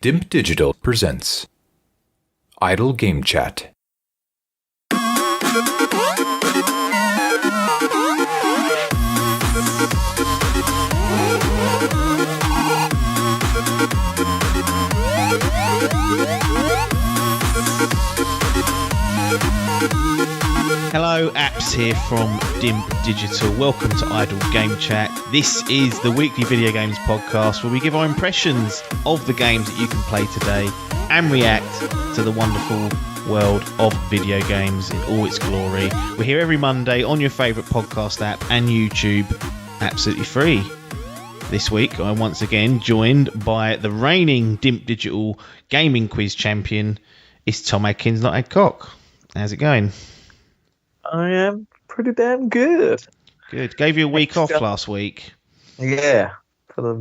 Dimp Digital presents Idle Game Chat. Hello, Apps here from Dimp Digital. Welcome to Idle Game Chat. This is the weekly video games podcast where we give our impressions of the games that you can play today and react to the wonderful world of video games in all its glory. We're here every Monday on your favourite podcast app and YouTube, absolutely free. This week, I'm once again joined by the reigning Dimp Digital gaming quiz champion. It's Tom Adkins, not Adcock. How's it going? I am pretty damn good. Good. Gave you a week off last week. Yeah, for the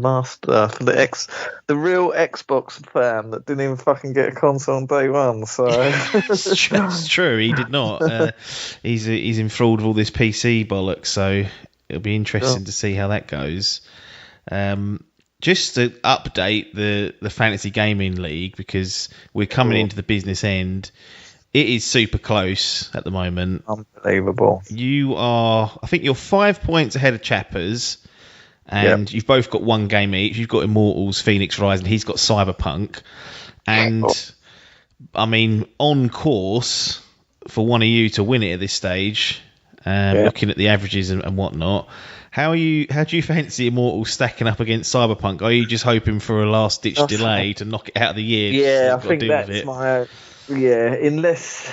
the real Xbox fan that didn't even fucking get a console on day one. So it's true. He did not. He's enthralled with all this PC bollocks. So it'll be interesting to see how that goes. Just to update the Fantasy Gaming League, because we're coming into the business end. It is super close at the moment. Unbelievable. I think you're 5 points ahead of Chappers, and you've both got one game each. You've got Immortals, Phoenix Rising, he's got Cyberpunk. And, I mean, on course for one of you to win it at this stage, looking at the averages and whatnot. How do you fancy Immortals stacking up against Cyberpunk? Are you just hoping for a last-ditch delay to knock it out of the year? Yeah, I think that's my... Yeah, unless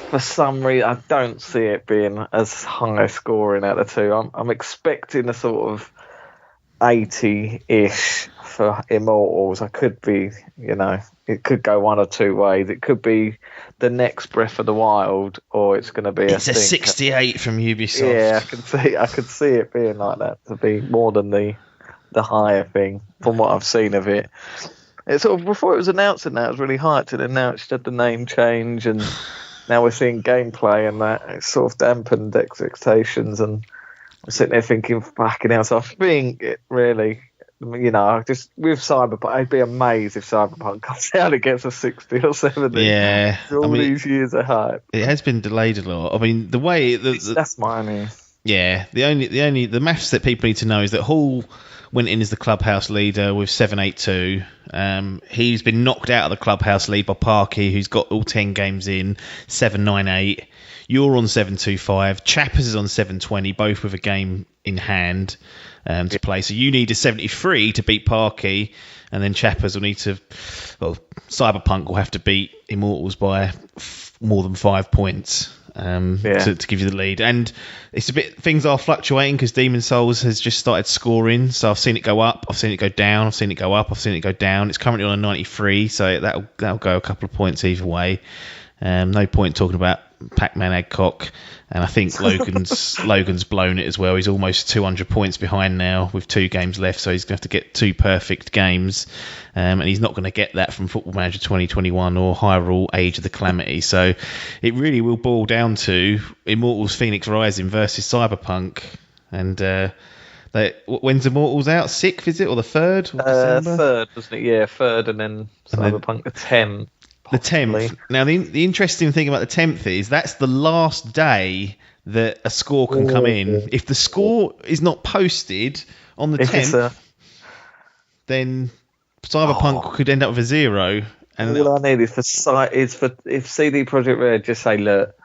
for some reason I don't see it being as high scoring out of the two. I'm expecting a sort of 80-ish for Immortals. I could be, it could go one or two ways. It could be the next Breath of the Wild, or it's going to be a 68 from Ubisoft. Yeah, I could see it being like that, to be more than the higher thing from what I've seen of it. It sort of, before it was announced and that, it was really hyped, and then now it's had the name change, and now we're seeing gameplay, and that it's sort of dampened expectations, and I'm sitting there thinking, fucking hell. So I think it really, just with Cyberpunk, I'd be amazed if Cyberpunk comes out and gets a 60 or 70. Yeah. These years of hype. It has been delayed a lot. I mean, the way... that's my only... Yeah, the maths that people need to know is that Hall went in as the clubhouse leader with 782. He's been knocked out of the clubhouse lead by Parky, who's got all 10 games in, 798. You're on 725. Chappers is on 720, both with a game in hand to play. So you need a 73 to beat Parky, and then Chappers will need to... Well, Cyberpunk will have to beat Immortals by more than 5 points. To give you the lead, and it's a bit, things are fluctuating because Demon Souls has just started scoring, so I've seen it go up, I've seen it go down, I've seen it go up, I've seen it go down. It's currently on a 93, so that'll go a couple of points either way. No point talking about Pac-Man Adcock, and I think Logan's blown it as well. He's almost 200 points behind now with 2 games left, so he's going to have to get 2 perfect games, and he's not going to get that from Football Manager 2021 or Hyrule Age of the Calamity. So it really will boil down to Immortals Phoenix Rising versus Cyberpunk, and when's Immortals out? 6th, is it, or the 3rd? 3rd, wasn't it? Yeah, 3rd, and then Cyberpunk the 10th. The 10th. Now, the interesting thing about the 10th is that's the last day that a score can come in. If the score is not posted on the 10th, then Cyberpunk could end up with a 0. And all I need is for if CD Projekt Red just say, look,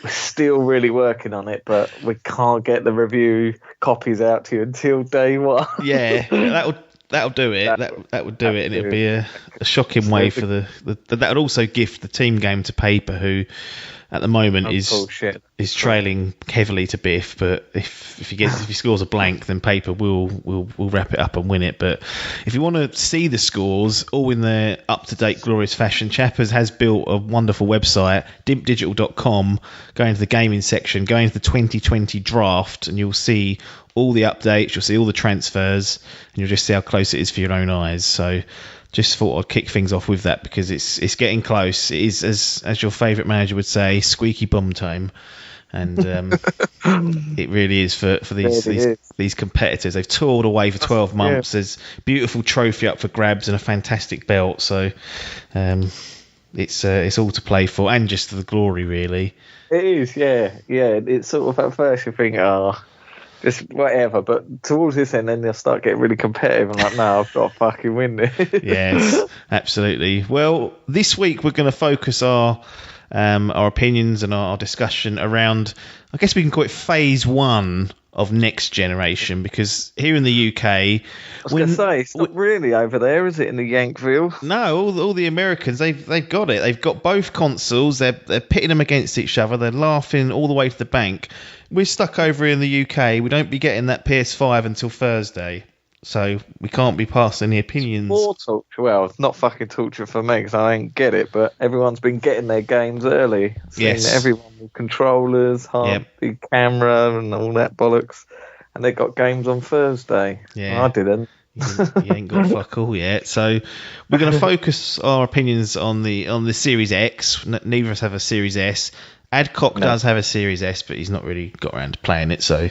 we're still really working on it, but we can't get the review copies out to you until day one. Yeah, that'll do it. That would do it, and it'd be a shocking way for that would also gift the team game to Paper, who at the moment is trailing heavily to Biff. But if he scores a blank, then Paper will wrap it up and win it. But if you want to see the scores all in their up to date glorious fashion, Chappers has built a wonderful website, dimpdigital.com. Go into the gaming section, go into the 2020 draft, and you'll see all the updates, you'll see all the transfers, and you'll just see how close it is for your own eyes. So just thought I'd kick things off with that, because it's getting close. It is, as your favourite manager would say, squeaky bum time. And it really is for these competitors. They've toured away for 12 months. There's beautiful trophy up for grabs and a fantastic belt. So it's all to play for, and just for the glory, really. It is, yeah. It's sort of at first you think, just whatever, but towards this end, then they'll start getting really competitive and like, no, I've got to fucking win this. Yes, absolutely. Well, this week we're going to focus our opinions and our discussion around, I guess we can call it phase 1 of next generation, because here in the UK, I was going to say, it's not really over there, is it, in the Yankville? No, all the Americans, they've got it. They've got both consoles. They're pitting them against each other. They're laughing all the way to the bank. We're stuck over in the UK. We don't be getting that PS5 until Thursday, so we can't be passing any opinions. More torture. Well, it's not fucking torture for me because I don't get it, but everyone's been getting their games early. Yes. Everyone with controllers, big camera and all that bollocks, and they got games on Thursday. Yeah. I didn't. You ain't got fuck all yet. So we're going to focus our opinions on the Series X. Neither of us have a Series S. Adcock does have a Series S, but he's not really got around to playing it, so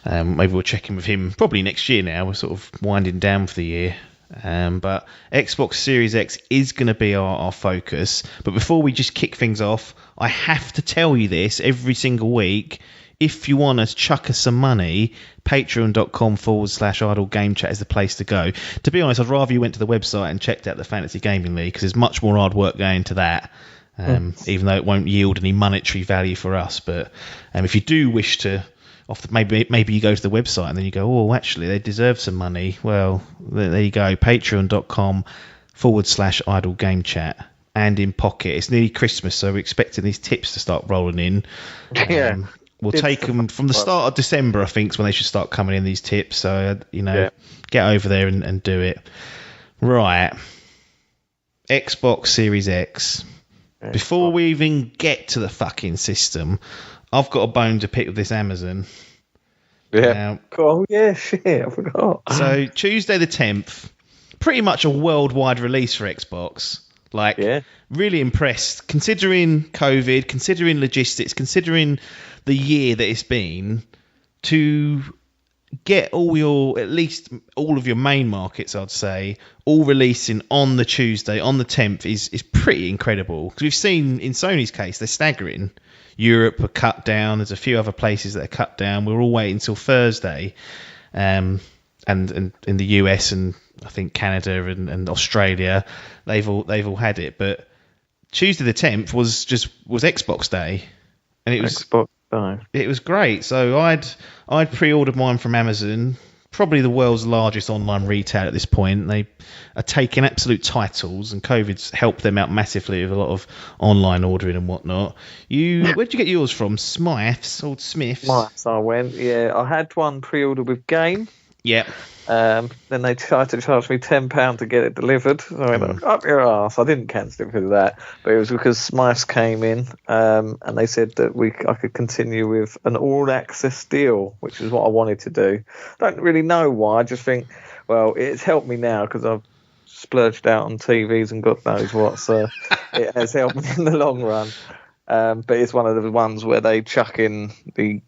maybe we'll check in with him probably next year now. We're sort of winding down for the year. But Xbox Series X is going to be our focus. But before we just kick things off, I have to tell you this every single week. If you want to chuck us some money, patreon.com/idle game chat is the place to go. To be honest, I'd rather you went to the website and checked out the Fantasy Gaming League, because there's much more hard work going to that. Even though it won't yield any monetary value for us. But if you do wish to, maybe you go to the website and then you go, oh, actually, they deserve some money. Well, there you go, patreon.com/idle game chat. And in pocket. It's nearly Christmas, so we're expecting these tips to start rolling in. We'll take them from the start of December, I think, is when they should start coming in, these tips. So, get over there and do it. Right. Xbox Series X. Before we even get to the fucking system, I've got a bone to pick with this Amazon. Yeah. Oh, yeah, shit, I forgot. So, Tuesday the 10th, pretty much a worldwide release for Xbox. Really impressed. Considering COVID, considering logistics, considering the year that it's been, to get at least all of your main markets, I'd say, all releasing on the Tuesday, on the 10th, is pretty incredible. Because we've seen, in Sony's case, they're staggering. Europe are cut down. There's a few other places that are cut down. We're all waiting until Thursday. And in the US and I think Canada and Australia, they've all had it. But Tuesday the 10th was Xbox Day. And it was Xbox Day. It was great. So I'd pre-ordered mine from Amazon, probably the world's largest online retailer at this point. They are taking absolute titles, and COVID's helped them out massively with a lot of online ordering and whatnot. Where'd you get yours from? Smith's, old Smith's? Smith's, I went. Yeah, I had one pre-ordered with Game. Yeah. Then they tried to charge me £10 to get it delivered. So I went, up your arse. I didn't cancel it because of that, but it was because Smiths came in, and they said that I could continue with an all-access deal, which is what I wanted to do. Don't really know why. I just think, well, it's helped me now because I've splurged out on TVs and God knows what, so it has helped me in the long run. But it's one of the ones where they chuck in the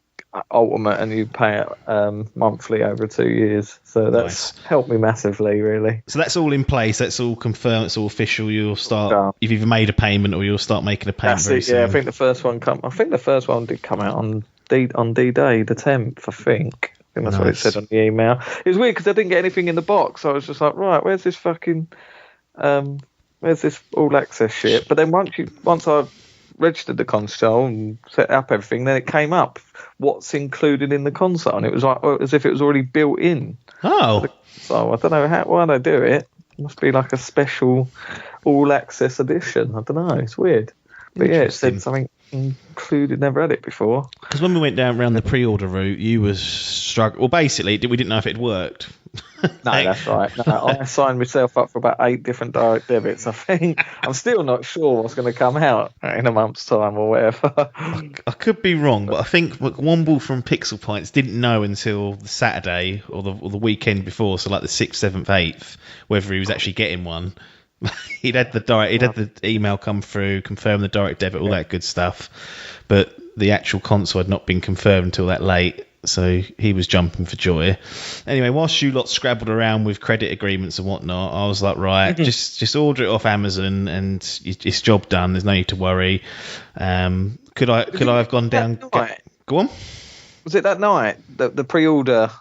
Ultimate and you pay it monthly over 2 years, so that's helped me massively, really. So that's all in place, that's all confirmed, it's all official. You'll start, you've either made a payment or you'll start making a payment very soon. I think the first one did come out on D-Day, the 10th, I think that's what it said on the email. It was weird because I didn't get anything in the box, so I was just like, right, where's this fucking where's this all access shit? But then once I registered the console and set up everything, then it came up what's included in the console, and it was like as if it was already built in. So I don't know why they do it. It must be like a special all access edition. I don't know, it's weird, but yeah, it said something included. Never had it before. Because when we went down around the pre-order route, you was struggling. Well, basically, we didn't know if it worked. No, that's right. No, I signed myself up for about 8 different direct debits, I think. I'm still not sure what's going to come out in a month's time or whatever. I could be wrong, but I think Womble from Pixel Pints didn't know until the Saturday or the weekend before, so like the 6th, 7th, 8th, whether he was actually getting one. He'd had the email come through, confirm the direct debit, all that good stuff. But the actual console had not been confirmed until that late. So he was jumping for joy. Anyway, whilst you lot scrabbled around with credit agreements and whatnot, I was like, right, just order it off Amazon and it's job done. There's no need to worry. Could I have gone down? Go on. Was it that night? The pre-order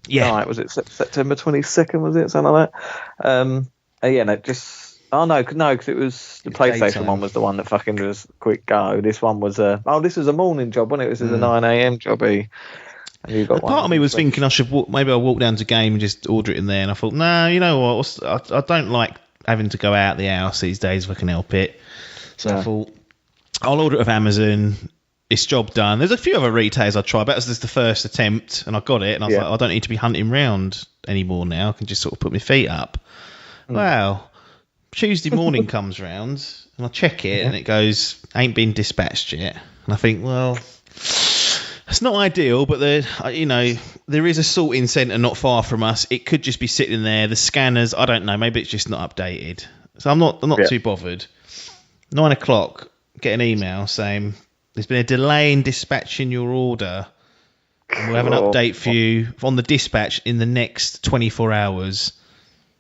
night? Was it September 22nd? Was it something like that? No, just. Oh no, because it was the PlayStation daytime. one was the one that fucking was quick go. This one was this was a morning job, wasn't it? This is a 9 a.m. jobby. And you got part of me was thinking I should maybe I'll walk down to Game and just order it in there. And I thought, no, you know what? I don't like having to go out the house these days if I can help it. So I thought I'll order it off Amazon. It's job done. There's a few other retailers I tried, but that was just the first attempt, and I got it. And I was like, I don't need to be hunting round anymore now. I can just sort of put my feet up. Wow. Tuesday morning comes round, and I check it, and it goes, ain't been dispatched yet. And I think, well, it's not ideal, but there is a sorting centre not far from us. It could just be sitting there. The scanners, I don't know. Maybe it's just not updated. So I'm not too bothered. 9 o'clock, get an email saying there's been a delay in dispatching your order. And we'll have an update for you on the dispatch in the next 24 hours.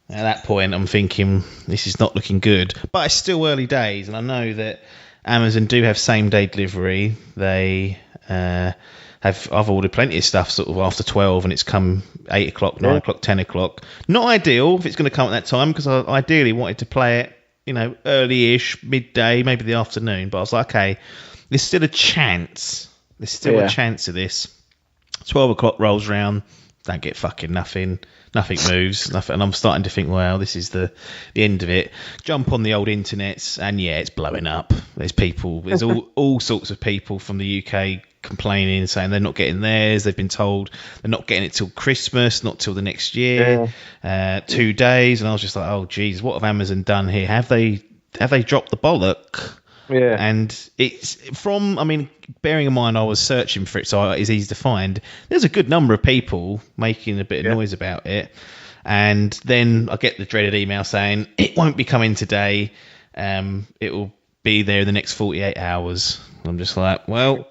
At that point, I'm thinking this is not looking good. But it's still early days, and I know that Amazon do have same-day delivery. They I've ordered plenty of stuff sort of after 12, and it's come 8 o'clock, 9 o'clock, 10 o'clock. Not ideal if it's going to come at that time, because I ideally wanted to play it, early-ish, midday, maybe the afternoon. But I was like, okay, there's still a chance. There's still a chance of this. 12 o'clock rolls round, don't get fucking nothing. Nothing moves, and I'm starting to think, well, this is the end of it. Jump on the old internets, and it's blowing up. There's all sorts of people from the UK complaining, saying they're not getting theirs. They've been told they're not getting it till Christmas, not till the next year, 2 days. And I was just like, oh, geez, what have Amazon done here? Have they dropped the bollock? Yeah. And it's bearing in mind I was searching for it, so it's easy to find. There's a good number of people making a bit of noise about it. And then I get the dreaded email saying, it won't be coming today. It will be there in the next 48 hours. I'm just like, well,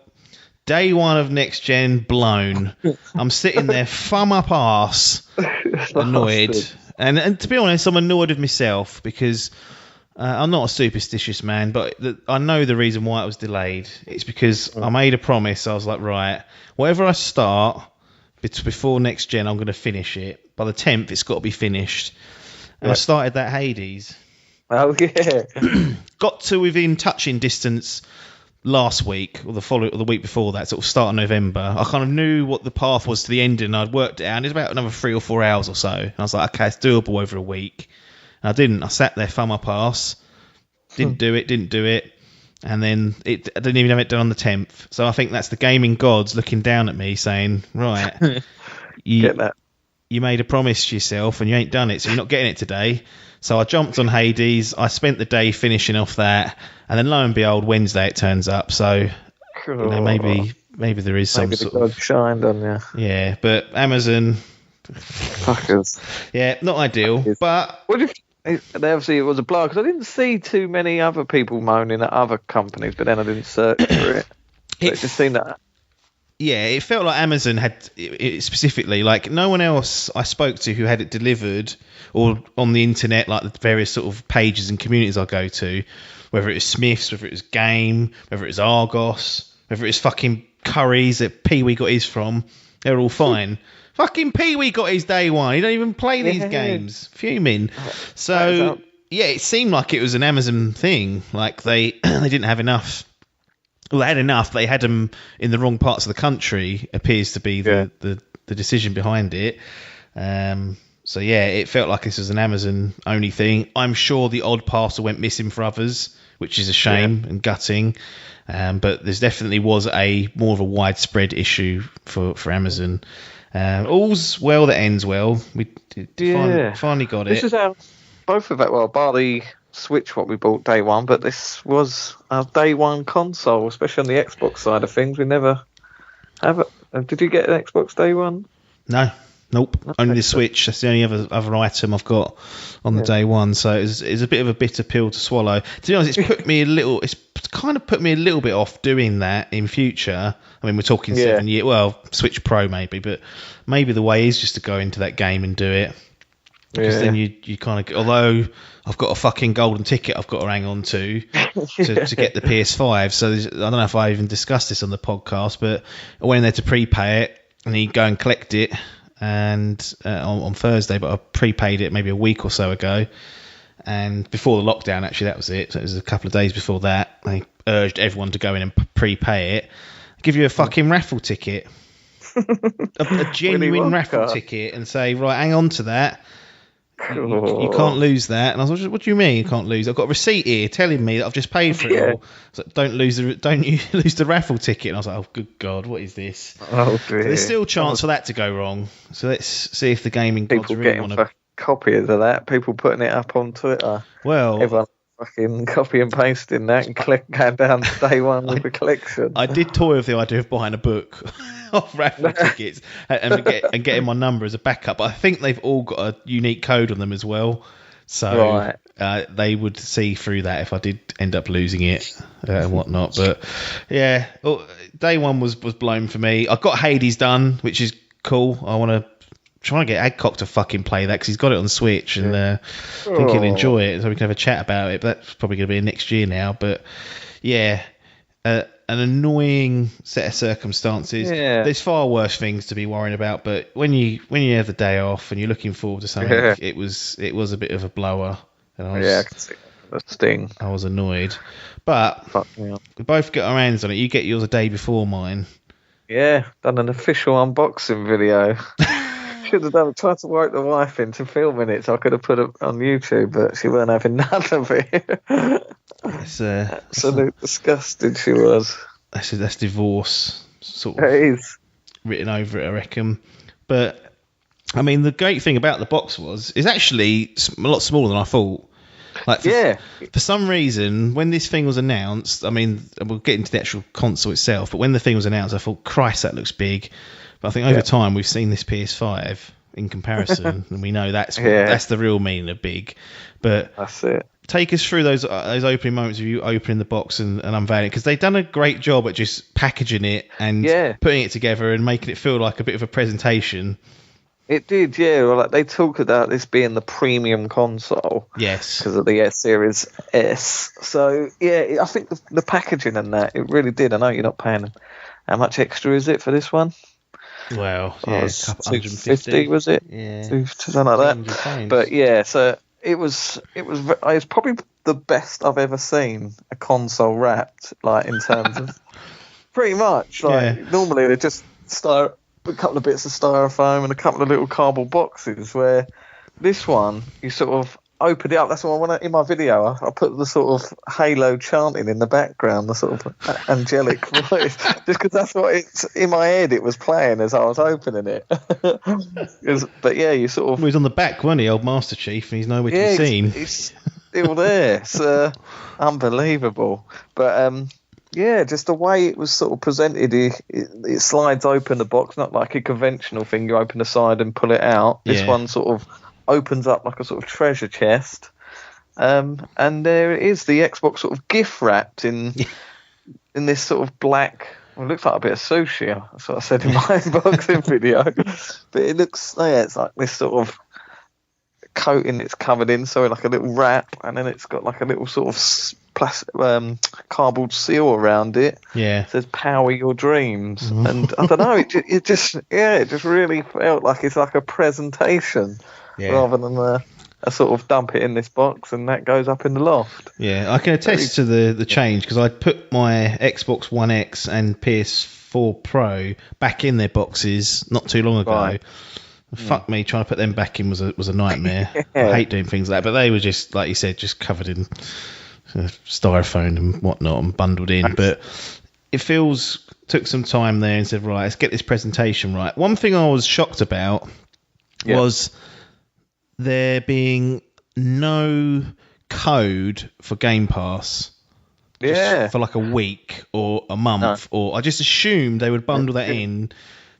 day one of next gen blown. I'm sitting there, thumb up arse, annoyed. And to be honest, I'm annoyed with myself because I'm not a superstitious man, but I know the reason why it was delayed. It's because I made a promise. I was like, right, whatever I start before next gen, I'm going to finish it. By the 10th, it's got to be finished. And I started that Hades. Oh, yeah. Got to within touching distance last week, or the week before that, sort of start of November. I kind of knew what the path was to the ending, and I'd worked it out. And it was about another 3 or 4 hours or so. And I was like, okay, it's doable over a week. I didn't. I sat there, thumb up arse. Didn't do it. And then I didn't even have it done on the 10th. So I think that's the gaming gods looking down at me saying, right, Get that. you made a promise to yourself and you ain't done it, so you're not getting it today. So I jumped on Hades. I spent the day finishing off that. And then lo and behold, Wednesday it turns up. So maybe there is some sort of... shined on you. Yeah, but Amazon... Fuckers. Yeah, not ideal. But... What if... Obviously, it was a blur because I didn't see too many other people moaning at other companies, but then I didn't search for it. It just seemed that. Yeah, it felt like Amazon had it specifically, like no one else I spoke to who had it delivered or on the internet, like the various sort of pages and communities I go to, whether it was Smiths, whether it was Game, whether it was Argos, whether it was fucking Curry's that Pee-wee got his from, they're all fine. Fucking Pee-wee got his day one. He don't even play these games. Fuming. So, yeah, it seemed like it was an Amazon thing. Like, they didn't have enough. Well, they had enough, but they had them in the wrong parts of the country, appears to be the decision behind it. So, yeah, it felt like this was an Amazon-only thing. I'm sure the odd parcel went missing for others, which is a shame and gutting. But there definitely was more of a widespread issue for Amazon. All's well that ends well. We finally got it. This is our both of it. Well, bar the Switch, what we bought day one, but this was our day one console, especially on the Xbox side of things. We never have it. Did you get an Xbox day one? No. Nope, only the Switch. That's the only other item I've got on the day one. So it's a bit of a bitter pill to swallow. To be honest, it's kind of put me a little bit off doing that in future. I mean, we're talking 7 years. Well, Switch Pro maybe, but maybe the way is just to go into that game and do it. Because then you kind of, although I've got a fucking golden ticket I've got to hang on to get the PS5. So I don't know if I even discussed this on the podcast, but I went in there to prepay it and you go and collect it. And on Thursday, but I prepaid it maybe a week or so ago. And before the lockdown, actually, that was it. So it was a couple of days before that. They urged everyone to go in and prepay it. Give you a fucking raffle ticket. a genuine raffle ticket and say, right, hang on to that. You can't lose that. And I was like, what do you mean you can't lose? I've got a receipt here telling me that I've just paid for it all. So don't you lose the raffle ticket. And I was like, oh, good God, what is this? Oh, dear. So there's still a chance for that to go wrong. So let's see if the gaming gods people really getting want to... copies of that. People putting it up on Twitter. Well... Everyone fucking copy and pasting that and going down to day one with the collection. I did toy with the idea of buying a book of raffle tickets and getting my number as a backup. But I think they've all got a unique code on them as well. So they would see through that if I did end up losing it and whatnot. But yeah, day one was blown for me. I got Hades done, which is cool. I want to try and get Adcock to fucking play that because he's got it on Switch and I think he'll enjoy it. So we can have a chat about it. But that's probably going to be next year now. But yeah, an annoying set of circumstances. Yeah. There's far worse things to be worrying about. But when you have the day off and you're looking forward to something, it was a bit of a blower. And I can see a sting. I was annoyed. But we both get our hands on it. You get yours a day before mine. Yeah, done an official unboxing video. Should have done. Tried to work the wife into filming it, so I could have put it on YouTube, but she weren't having none of it. It's absolute disgusting. She was. That's divorce sort of. It is written over it, I reckon. But I mean, the great thing about the box is actually a lot smaller than I thought. Like for some reason, when this thing was announced, I mean, we'll get into the actual console itself, but when the thing was announced, I thought, Christ, that looks big. But I think over time we've seen this PS5 in comparison, and we know that's the real meaning of big. But that's it. Take us through those opening moments of you opening the box and unveiling it, because they've done a great job at just packaging it and putting it together and making it feel like a bit of a presentation. It did, yeah. Well, like, they talk about this being the premium console. Yes. Because of the Series S. So, yeah, I think the packaging and that, it really did. I know you're not paying. How much extra is it for this one? Well, yeah, $250, was it? Yeah. Something like that. But, yeah, so it was probably the best I've ever seen a console wrapped, like, in terms of... pretty much. Like, normally they're just... a couple of bits of styrofoam and a couple of little cardboard boxes, where this one you sort of open it up. That's why in my video I put the sort of Halo chanting in the background, the sort of angelic voice, just because that's what it's in my head. It was playing as I was opening it. But yeah, you sort of. Well, he's on the back, wasn't he, old Master Chief, and he's nowhere to be seen. He's still there. It's unbelievable, but yeah, just the way it was sort of presented, it slides open the box, not like a conventional thing. You open the side and pull it out. This one sort of opens up like a sort of treasure chest. And there it is, the Xbox sort of gift wrapped in this sort of black, well, it looks like a bit of sushi. That's what I said in my unboxing video. But it looks, it's like this sort of coating it's covered in, so like a little wrap, and then it's got like a little sort of plastic cardboard seal around it. Yeah, it says "Power Your Dreams," and I don't know, it just really felt like it's like a presentation rather than a sort of dump it in this box and that goes up in the loft. Yeah, I can attest to the change, because I put my Xbox One X and PS4 Pro back in their boxes not too long ago. Right. Fuck me, trying to put them back in was a nightmare. I hate doing things like that, but they were just, like you said, just covered in styrofoam and whatnot and bundled in. But it took some time there and said, right, let's get this presentation right. One thing I was shocked about was there being no code for Game Pass. For like a week or a month, or I just assumed they would bundle that in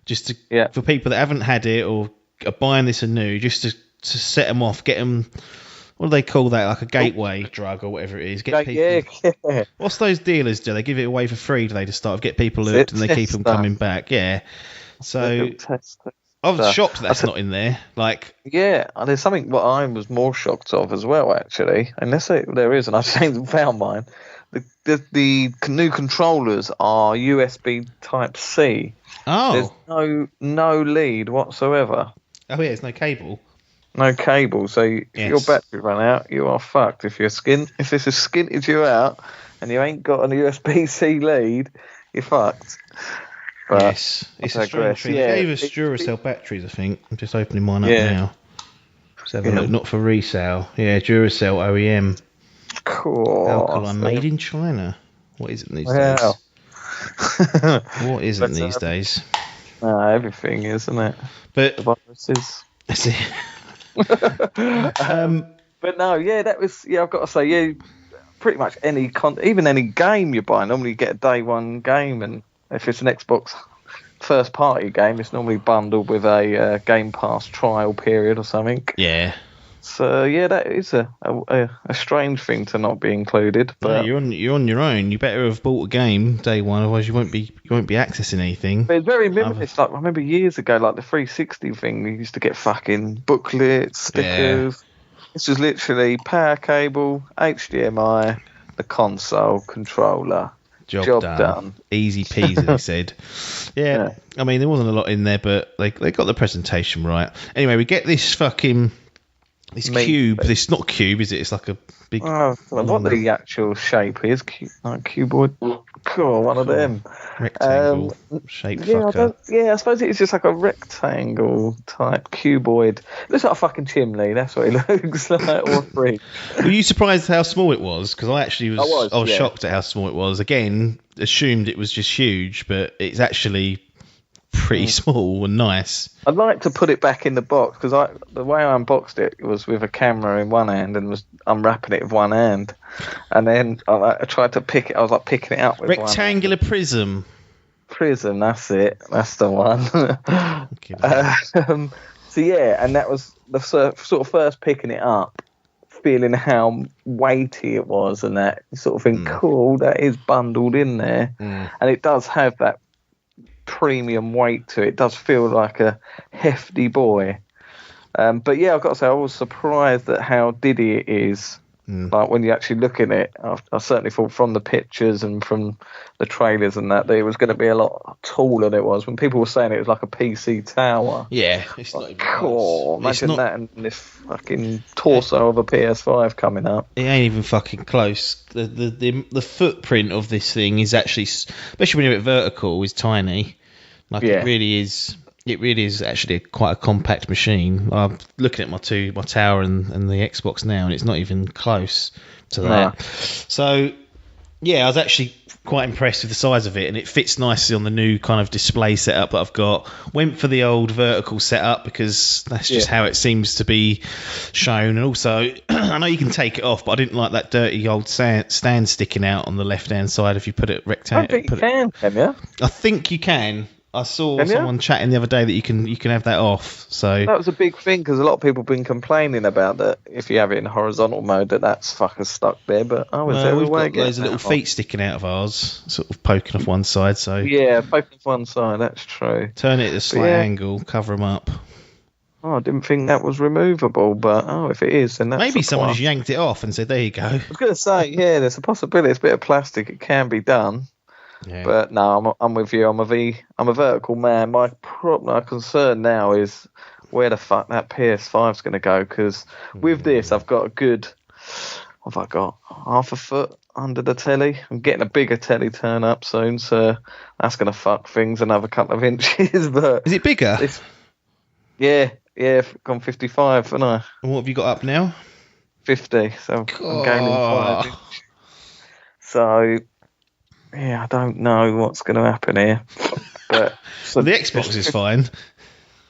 just to for people that haven't had it or buying this anew just to set them off, get them. What do they call that? Like a gateway drug or whatever it is. Get people. Yeah. What's those dealers do? They give it away for free. Do they to start get people hooked and they keep them coming back? Yeah. So I was shocked that's not in there. Like, yeah, and there's something what I was more shocked of as well, actually. Unless there is, and I've found mine. The new controllers are USB Type C. Oh. There's no lead whatsoever. Oh yeah, there's no cable. No cable, so if your battery run out, you are fucked. If this has skinted you out and you ain't got an USB-C lead, you're fucked. But yes, it's a strange thing. They gave us Duracell batteries, I think. I'm just opening mine up now. Let's have a look. Not for resale. Yeah, Duracell OEM. Cool. Alkaline, made in China. What is it these days? What is it these days? Everything, isn't it? But the viruses. That's it. But no, that was I've got to say, pretty much even any game you buy, normally you get a day one game, and if it's an Xbox first party game, it's normally bundled with a Game Pass trial period or something. Yeah. So that is a strange thing to not be included. But no, you're on your own. You better have bought a game day one, otherwise you won't be accessing anything. But it's very minimalist. Like I remember years ago, like the 360 thing, we used to get fucking booklets, stickers. Yeah. This was literally power cable, HDMI, the console, controller. Job done. Easy peasy, they said. Yeah, I mean there wasn't a lot in there, but they got the presentation right. Anyway, we get this fucking. This cube, it's not a cube, is it? It's like a big... Oh, what the actual shape is, like cuboid. Cool, one of them. Rectangle shaped fucker. I suppose it's just like a rectangle type cuboid. It looks like a fucking chimney, that's what it looks like, or a fridge. Were you surprised how small it was? Because I actually was shocked at how small it was. Again, assumed it was just huge, but it's actually... pretty small and nice. I'd like to put it back in the box because the way I unboxed it was with a camera in one hand and was unwrapping it with one hand, and then I tried to pick it. I was like picking it up with rectangular one prism. Prism, that's it. That's the one. And that was the sort of first picking it up, feeling how weighty it was, and that you sort of think, cool, that is bundled in there, and it does have that premium weight to it. It does feel like a hefty boy. But I've got to say, I was surprised at how diddy it is. Like when you actually look at it, I certainly thought from the pictures and from the trailers and that it was going to be a lot taller than it was. When people were saying it was like a PC tower. Yeah, it's not even cool. Imagine that and this fucking torso of a PS5 coming up. It ain't even fucking close. The footprint of this thing is actually, especially when you're at vertical, is tiny. Like it really is. It really is actually quite a compact machine. I'm looking at my tower and the Xbox now, and it's not even close to that. So, I was actually quite impressed with the size of it, and it fits nicely on the new kind of display setup that I've got. Went for the old vertical setup because that's just how it seems to be shown. And also, I know you can take it off, but I didn't like that dirty old stand sticking out on the left-hand side if you put it rectangle. I think you can you? I think you can. I saw someone chatting the other day that you can have that off. So that was a big thing because a lot of people have been complaining about that. If you have it in horizontal mode, that's fucking stuck there. But we've got loads of little feet sticking out of ours, sort of poking off one side. So poking off one side. That's true. Turn it at a slight angle, cover them up. Oh, I didn't think that was removable, but if it is, then that's maybe someone has yanked it off and said, "There you go." I was going to say, there's a possibility. It's a bit of plastic. It can be done. Yeah. But no, I'm with you. I'm a vertical man. My concern now is where the fuck that PS5's going to go, because with this I've got a good, what have I got, half a foot under the telly. I'm getting a bigger telly turn up soon, so that's going to fuck things another couple of inches. But is it bigger? Gone 55, haven't I? And what have you got up now? 50. So I'm gaining 5 inches. So. I don't know what's going to happen here. But the Xbox is fine.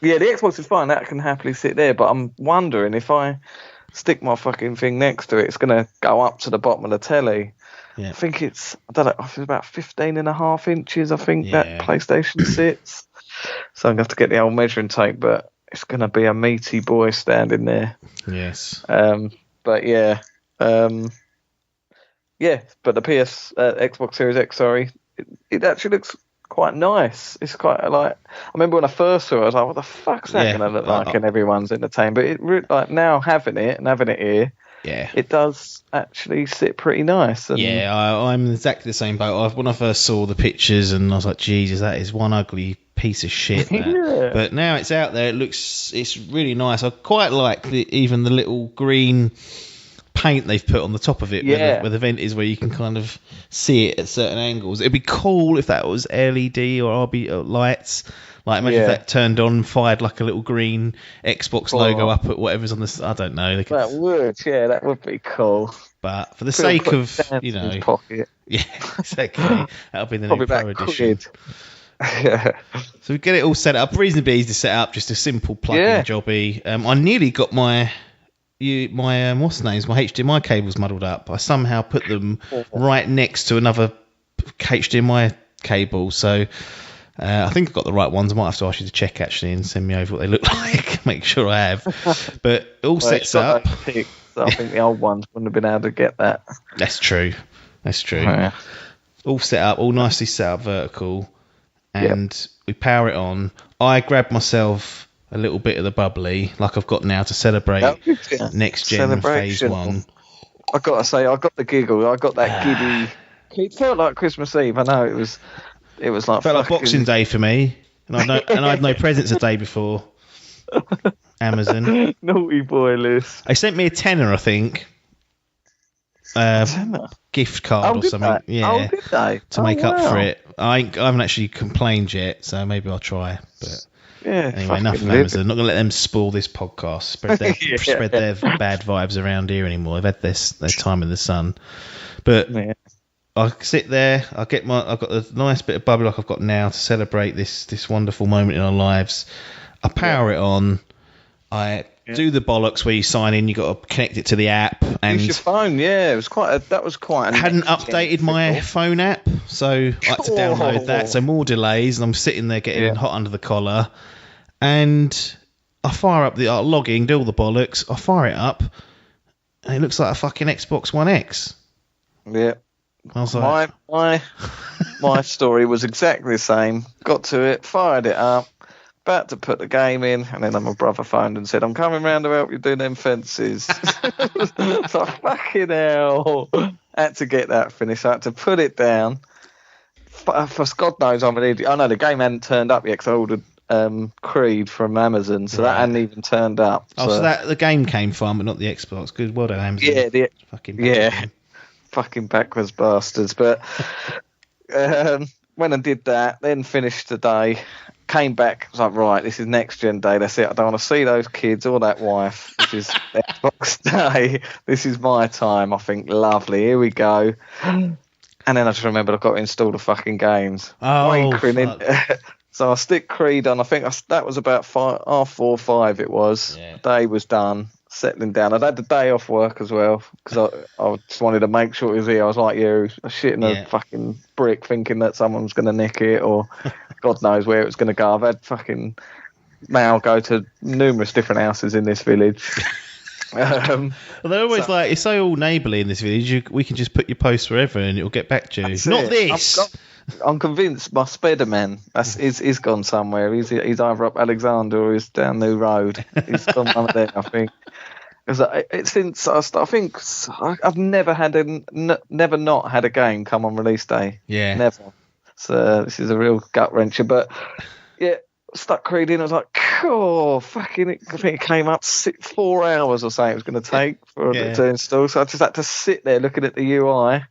Yeah, the Xbox is fine. That can happily sit there. But I'm wondering if I stick my fucking thing next to it, it's going to go up to the bottom of the telly. Yeah. I think it's about 15.5 inches, I think, that PlayStation sits. So I'm going to have to get the old measuring tape. But it's going to be a meaty boy standing there. Yes. But yeah. But the Xbox Series X, sorry, it actually looks quite nice. It's quite like, I remember when I first saw it, I was like, what the fuck's that going to look like? And everyone's entertained. But like now having it here, it does actually sit pretty nice. And I'm exactly the same boat. When I first saw the pictures, and I was like, Jesus, that is one ugly piece of shit. That. But now it's out there. It's really nice. I quite like even the little green paint they've put on the top of it, where the vent is, where you can kind of see it at certain angles. It'd be cool if that was LED or RB lights. Like, imagine if that turned on and fired like a little green Xbox logo up at whatever's on the... I don't know. That would be cool. But for the sake of, pocket. Yeah, exactly. That'll be the new Pro Edition. Yeah. So we get it all set up. Reasonably easy to set up, just a simple plug-in jobby. I nearly got my HDMI cables muddled up. I somehow put them right next to another HDMI cable, so I think I've got the right ones. I might have to ask you to check actually and send me over what they look like. Make sure I have. But it all sets up. So I think the old ones wouldn't have been able to get that. That's true. Yeah. All set up, all nicely set up vertical, and we power it on. I grabbed myself a little bit of the bubbly, like I've got now, to celebrate next gen phase 1. I've got to say, I got the giggle. I got that giddy. It felt like Christmas Eve. I know it was like... Felt like Boxing Day for me, and I had no presents the day before. Amazon. Naughty boy list. They sent me a tenner, I think. Gift card or something. Did they? To make up for it. I haven't actually complained yet, so maybe I'll try. But anyway, enough of Amazon. Not going to let them spoil this podcast. Spread their bad vibes around here anymore. They've had their time in the sun. But I sit there. I've got the nice bit of bubbly like I've got now to celebrate this wonderful moment in our lives. I power it on. I do the bollocks where you sign in. You got to connect it to the app. And use your phone. Yeah, that was quite. I hadn't updated my phone app, so I had to download that. So more delays, and I'm sitting there getting hot under the collar. And I fire up I log in, do all the bollocks. I fire it up, and it looks like a fucking Xbox One X. Yeah. I was like, my story was exactly the same. Got to it, fired it up. About to put the game in, and then my brother phoned and said, I'm coming round to help you do them fences. So fucking hell. Had to get that finished. I had to put it down. For God knows I'm an idiot. I know the game hadn't turned up yet because I ordered Creed from Amazon, so that hadn't even turned up. So that the game came from, but not the Xbox. Good, well done, Amazon. Fucking backwards bastards. But went and did that, then finished the day. Came back, was like, right, this is next gen day. That's it. I don't want to see those kids or that wife. This is Xbox Day. This is my time. I think, lovely. Here we go. And then I just remembered I've got to install the fucking games. So I stick Creed on. I think that was about 4 or 5 it was. Yeah. The day was done. Settling down. I'd had the day off work as well because I just wanted to make sure it was here. I was like you, shitting a fucking brick thinking that someone was going to nick it or God knows where it was going to go. I've had fucking mail go to numerous different houses in this village. Well, they're always like, it's so all neighbourly in this village, we can just put your post wherever and it'll get back to you. Not this! I'm convinced my Spiderman he's gone somewhere. He's either up Alexander or he's down New Road. He's gone one of them, I think. Since I think I've never not had a game come on release day. Yeah, never. So this is a real gut wrencher. But yeah, stuck Creed in. I was like, cool, fucking. I think it came up 4 hours or something it was going to take for it to install. So I just had to sit there looking at the UI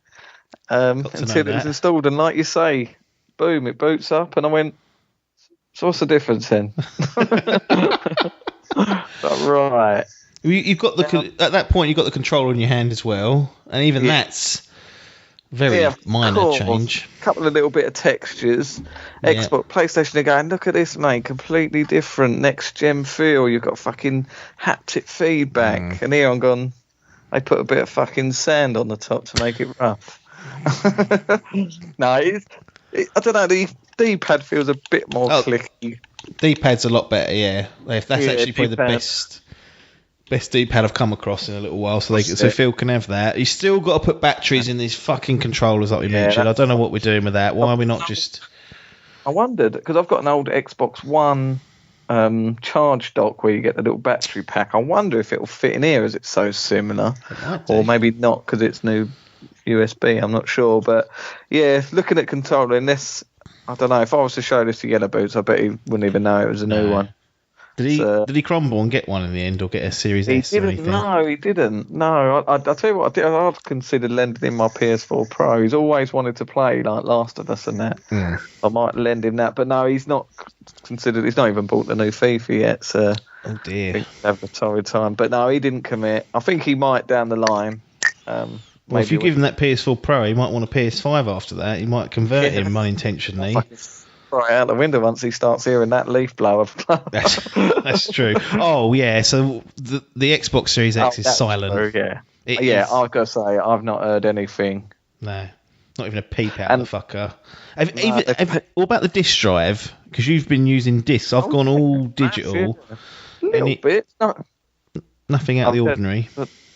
until it was installed. And like you say, boom, it boots up, and I went, so what's the difference then? Right. You've got at that point you've got the controller in your hand as well, and even that's very minor change. A couple of little bit of textures. Xbox, PlayStation are going, look at this, mate, completely different next gen feel. You've got fucking haptic feedback, and here I'm gone. They put a bit of fucking sand on the top to make it rough. No, I don't know. The D-pad feels a bit more clicky. D-pad's a lot better, yeah. That's actually probably the D-pad. best D-pad I've come across in a little while. So Phil can have that. He's still got to put batteries in these fucking controllers like we mentioned. I don't know what we're doing with that. Why are we not just... I wondered, because I've got an old Xbox One charge dock where you get the little battery pack. I wonder if it'll fit in here as it's so similar. Or maybe not because it's new USB. I'm not sure. But yeah, looking at controller, unless... I don't know. If I was to show this to Yellow Boots, I bet he wouldn't even know it was a new one. Did he crumble and get one in the end, or get a Series S or anything? No, he didn't. No, I'll tell you what, I've considered lending him my PS4 Pro. He's always wanted to play like Last of Us and that. I might lend him that, but no, he's not considered. He's not even bought the new FIFA yet. So oh dear, have a torrid time. But no, he didn't commit. I think he might down the line. Well, if you give him that PS4 Pro, he might want a PS5 after that. He might convert him unintentionally. Right out the window once he starts hearing that leaf blower. That's true. Oh yeah, so the Xbox Series X is silent. True, yeah. I've got to say I've not heard anything. No, not even a peep out of the fucker. What about the disk drive? Because you've been using discs. I've gone all digital. A little bit. Nothing out of the ordinary.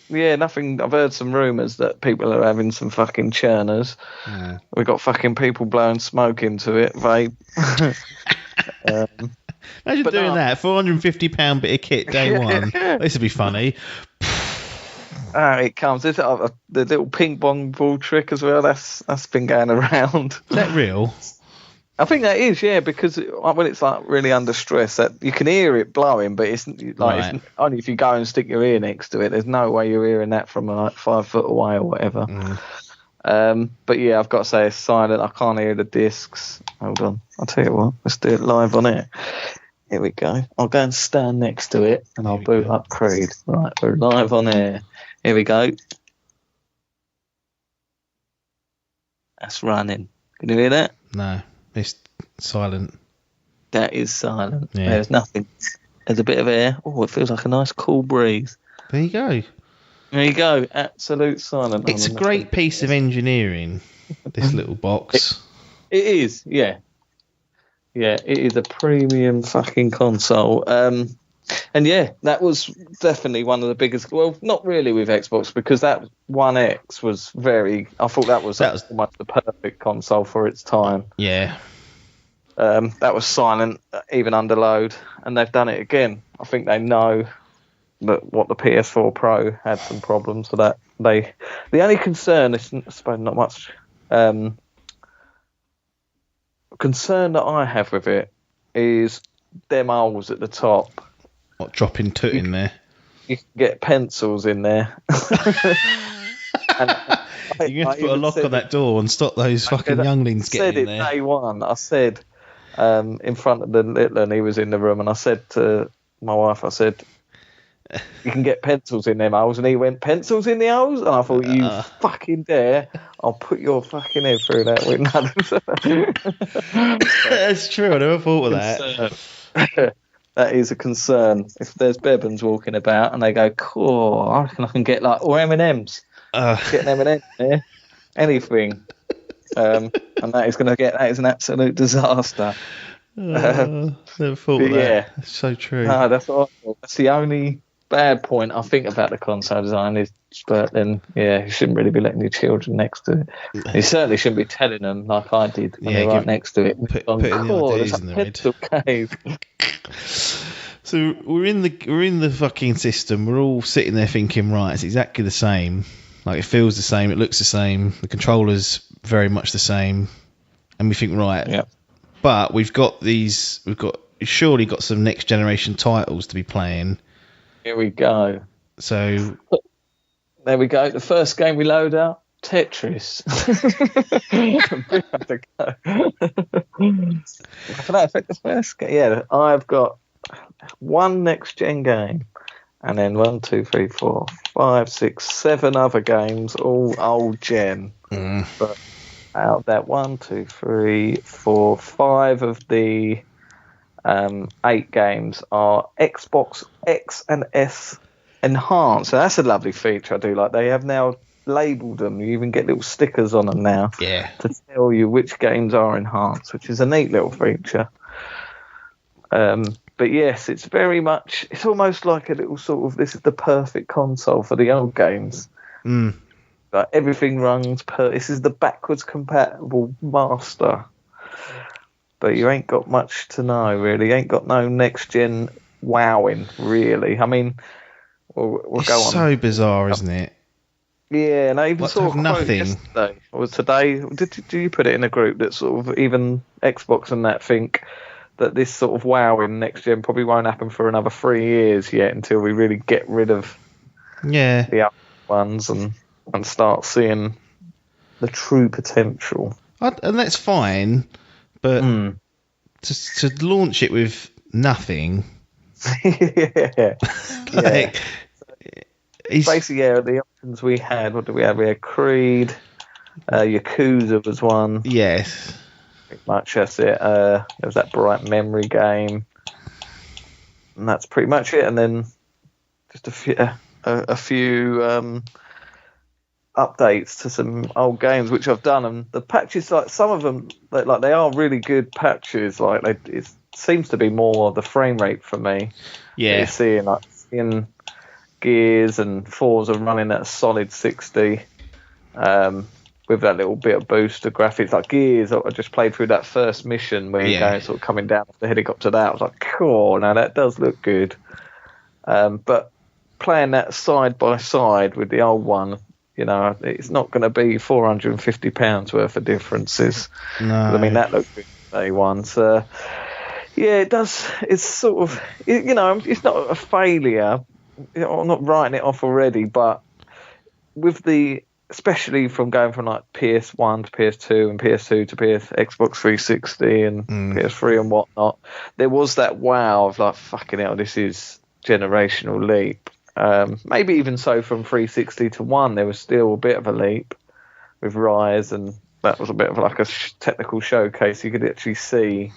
Yeah, nothing. I've heard some rumours that people are having some fucking churners. Yeah. We've got fucking people blowing smoke into it, vape. Imagine doing that. £450 bit of kit day one. This would be funny. It comes. There's the little ping pong ball trick as well. That's been going around. Is that real? I think that is, yeah, because when it's like really under stress, that you can hear it blowing, but it's like right. It's only if you go and stick your ear next to it. There's no way you're hearing that from like 5 foot away or whatever. But yeah, I've got to say it's silent. I can't hear the discs. Hold on, I'll tell you what. Let's do it live on air. Here we go. I'll go and stand next to it, and I'll boot up Creed. Right, we're live on air. Here we go. That's running. Can you hear that? No. It's silent. That is silent. Yeah. There's nothing. There's a bit of air. Oh, it feels like a nice cool breeze. There you go. There you go. Absolute silent. It's a great piece of engineering, this little box. It is, yeah. Yeah, it is a premium fucking console. And yeah, that was definitely one of the biggest. Well, not really with Xbox, because that One X was very. I thought that was almost the perfect console for its time. Yeah. That was silent, even under load, and they've done it again. I think they know that what the PS4 Pro had some problems, so that the only concern is, I suppose, not much concern that I have with it is them holes at the top. What, dropping in there? You can get pencils in there. You're going to have to put a lock on that door and stop those fucking younglings getting in there. I said it day one. I said in front of the little, and he was in the room, and I said to my wife, I said, you can get pencils in them holes, and he went, pencils in the holes? And I thought, you fucking dare, I'll put your fucking head through that window. That's true, I never thought of that. That is a concern. If there's Bebans walking about and they go, cool, I reckon I can get like, or M&Ms. Get an M&M there. Anything. And that is an absolute disaster. Never thought of that. Yeah. That's so true. No, that's the only bad point I think about the console design is, but then, yeah, you shouldn't really be letting your children next to it. You certainly shouldn't be telling them like I did when they're right next to it. Putting the ideas in their head. So we're in the fucking system. We're all sitting there thinking, right, it's exactly the same. Like, it feels the same, it looks the same, the controller's very much the same, and we think, right, yeah. But we've surely got some next generation titles to be playing. Here we go. So there we go. The first game we load up, Tetris. Can I affect the first game? Yeah, I've got one next gen game, and then 1, 2, 3, 4, 5, 6, 7 other games, all old gen. But out of that 1, 2, 3, 4, 5 of the 8 games are Xbox X and S enhanced. So that's a lovely feature I do like. They have now labelled them. You even get little stickers on them now to tell you which games are enhanced, which is a neat little feature. But yes, it's very much. It's almost like a little sort of. This is the perfect console for the old games. Like everything runs this is the backwards compatible master. But you ain't got much to know, really. You ain't got no next gen wowing, really. I mean, we'll go on. It's so bizarre, isn't it? Yeah, and I even saw a quote nothing yesterday, or today. Did you put it in a group that sort of even Xbox and that think that this sort of wowing next gen probably won't happen for another 3 years yet until we really get rid of the other ones and start seeing the true potential. And that's fine, but to launch it with nothing. Yeah. Like, basically, the options we had. What did we have? We had Creed, Yakuza was one. Yes. Pretty much that's it. There was that Bright Memory game, and that's pretty much it. And then just a few updates to some old games which I've done, and the patches, like some of them, like they are really good patches. Like it seems to be more the frame rate for me. Yeah, you're seeing Gears and Forza running at a solid 60. With that little bit of boost of graphics, like Gears, I just played through that first mission where you're going sort of coming down off the helicopter. That I was like, cool. Now that does look good. But playing that side by side with the old one, it's not going to be £450 worth of differences. No, I mean that looked good day one. So yeah, it does. It's sort of, it's not a failure. I'm not writing it off already, but with especially from going from like PS1 to PS2 and PS2 to Xbox 360 and PS3 and whatnot, there was that wow of like, fucking hell, this is generational leap. Maybe even so from 360 to 1, there was still a bit of a leap with Rise, and that was a bit of like a technical showcase. You could actually see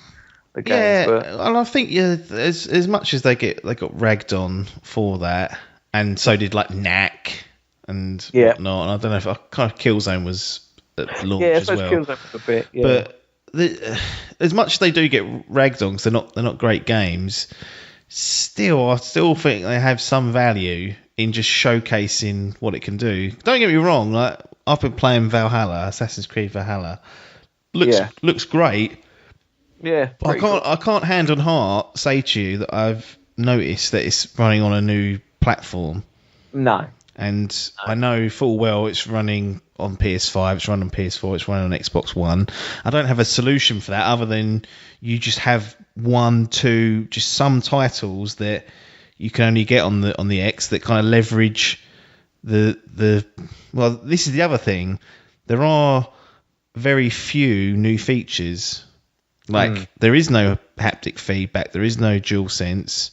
the games. Yeah, and I think as much as they got ragged on for that, and so did like Knack and whatnot. And I don't know if kind of Killzone was at launch as well. Killzone was a bit, yeah. But as much as they do get ragged on because they're not great games, I still think they have some value in just showcasing what it can do. Don't get me wrong, like I've been playing Assassin's Creed Valhalla. Looks great. Yeah. I can't hand on heart say to you that I've noticed that it's running on a new platform. No. And I know full well it's running on PS5, it's running on PS4, it's running on Xbox One. I don't have a solution for that other than you just have just some titles that you can only get on the X that kind of leverage well, this is the other thing. There are very few new features. Like there is no haptic feedback, there is no DualSense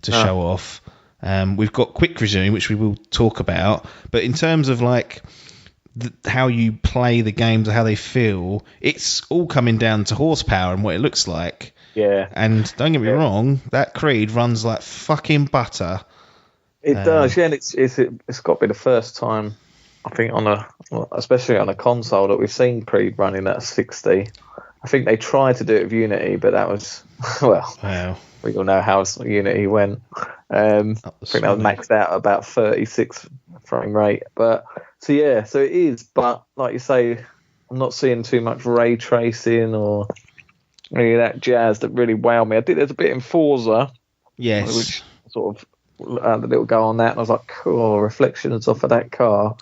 to show off. We've got quick resume, which we will talk about, but in terms of like how you play the games or how they feel, it's all coming down to horsepower and what it looks like. Yeah. And don't get me wrong, that Creed runs like fucking butter. It does, yeah, and it's got to be the first time, I think, especially on a console, that we've seen Creed running at 60. I think they tried to do it with Unity, but that was, we all know how Unity went. I think that was maxed out at about 36 frame rate. But so it is. But like you say, I'm not seeing too much ray tracing or any of that jazz that really wowed me. I did. There's a bit in Forza, which sort of the little go on that, and I was like, cool, reflections off of that car.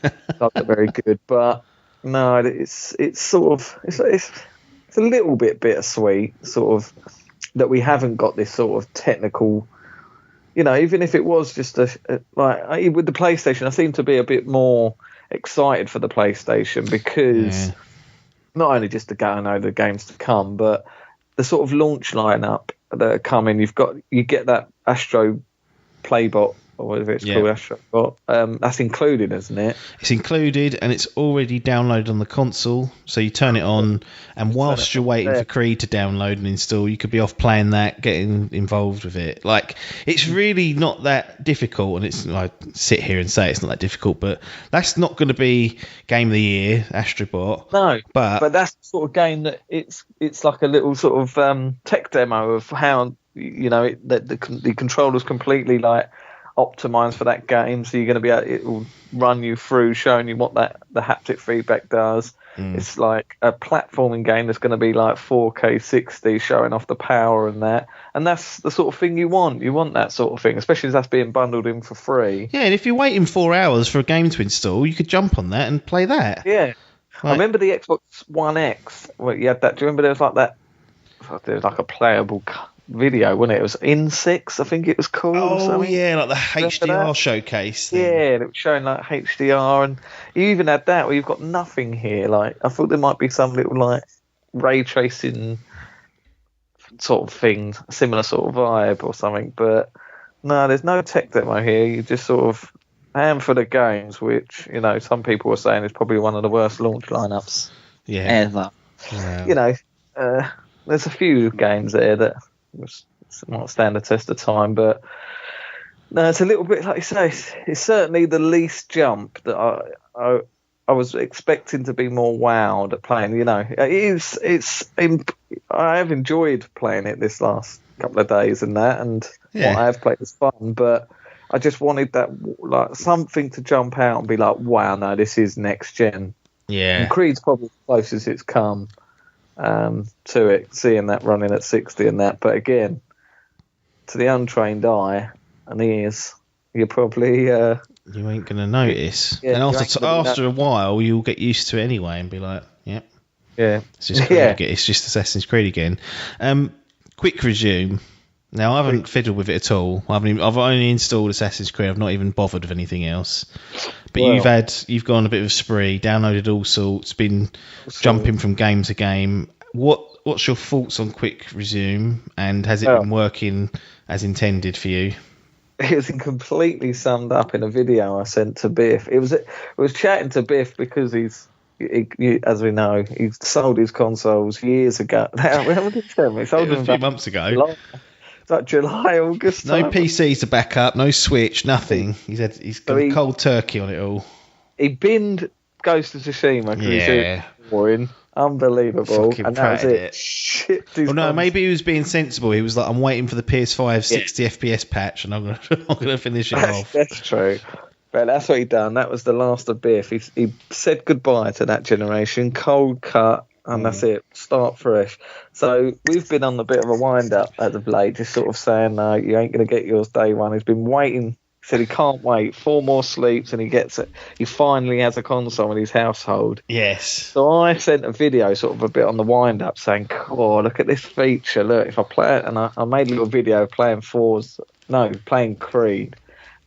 That looked very good, but no, it's sort of it's a little bit bittersweet, sort of, that we haven't got this sort of technical. Even if it was just with the PlayStation, I seem to be a bit more excited for the PlayStation because not only just to go and know the games to come, but the sort of launch lineup that are coming. You get that Astro Playbot or whatever it's called, Astrobot. That's included, isn't it? It's included, and it's already downloaded on the console. So you turn it on, and whilst you're waiting for Creed to download and install, you could be off playing that, getting involved with it. Like, it's really not that difficult, and it's I sit here and say it's not that difficult, but that's not going to be Game of the Year, Astrobot. No, but that's the sort of game that it's like a little sort of tech demo of how the controller's completely like optimized for that game, so you're going to be able, it will run you through showing you what the haptic feedback does. It's like a platforming game that's going to be like 4K 60 showing off the power and that's the sort of thing you want that sort of thing, especially as that's being bundled in for free. Yeah, and if you're waiting 4 hours for a game to install, you could jump on that and play that. Yeah, I remember the Xbox One X where you had that. Do you remember there was like a playable video, wasn't it? It was In6, I think it was called. Oh yeah, like the HDR showcase thing. Yeah, it was showing like HDR, and you even had that where you've got nothing here. Like, I thought there might be some little like ray tracing sort of thing, similar sort of vibe or something, but no, there's no tech demo here. You just sort of handful of games, which some people were saying is probably one of the worst launch lineups ever. Yeah. There's a few games there that might stand the test of time, but no, it's a little bit like you say. It's certainly the least jump that I was expecting to be more wowed at playing. I have enjoyed playing it this last couple of days and what I have played is fun, but I just wanted that like something to jump out and be like, wow, no, this is next gen. Yeah, and Creed's probably the closest it's come to it, seeing that running at 60 and that. But again, to the untrained eye and ears, you're probably you ain't gonna notice. And after a while, you'll get used to it anyway and be like, yep, it's just Creed. It's just Assassin's Creed again. Quick resume. Now, I haven't fiddled with it at all. I've only installed Assassin's Creed. I've not even bothered with anything else. But you've gone a bit of a spree, downloaded all sorts, been jumping from game to game. What's your thoughts on Quick Resume, and has it been working as intended for you? It was completely summed up in a video I sent to Biff. I was chatting to Biff because as we know, he sold his consoles years ago. How did he tell me? He sold them a few months ago. Like July, August. No PCs to back up, no Switch, nothing. He's got cold turkey on it all. He binned Ghost of Tsushima because he's unbelievable, and that was it. Shit. No, maybe he was being sensible. He was like, I'm waiting for the PS5 60 FPS patch, and I'm gonna finish it off. That's true. But that's what he done. That was the last of Biff. He said goodbye to that generation, cold cut. And that's it. Start fresh. So we've been on a bit of a wind-up as of late, just sort of saying, no, you ain't going to get yours day one. He's been waiting. He said he can't wait. 4 more sleeps and he gets it. He finally has a console in his household. Yes. So I sent a video sort of a bit on the wind-up saying, oh, look at this feature. Look, if I play it. And I made a little video playing Creed.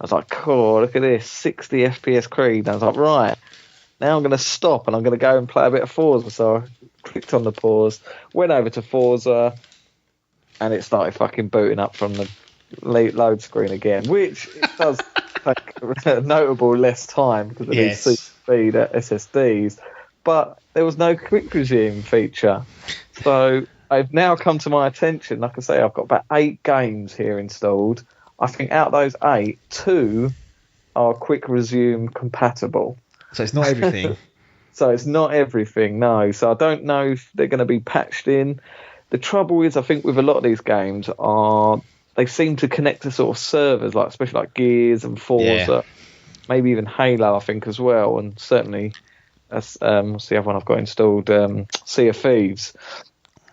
I was like, oh, look at this. 60 FPS Creed. And I was like, right. Now I'm going to stop and I'm going to go and play a bit of Forza. So I clicked on the pause, went over to Forza, and it started fucking booting up from the load screen again, which it does take a notable less time because of these super speed SSDs. But there was no quick resume feature. So I've now come to my attention. Like I say, I've got about 8 games here installed. I think out of those 8, 2 are quick resume compatible. So it's not everything. So it's not everything, no. So I don't know if they're going to be patched in. The trouble is, I think with a lot of these games, they seem to connect to sort of servers, like especially like Gears and Forza, maybe even Halo, I think, as well. And certainly, what's the other one I've got installed? Sea of Thieves.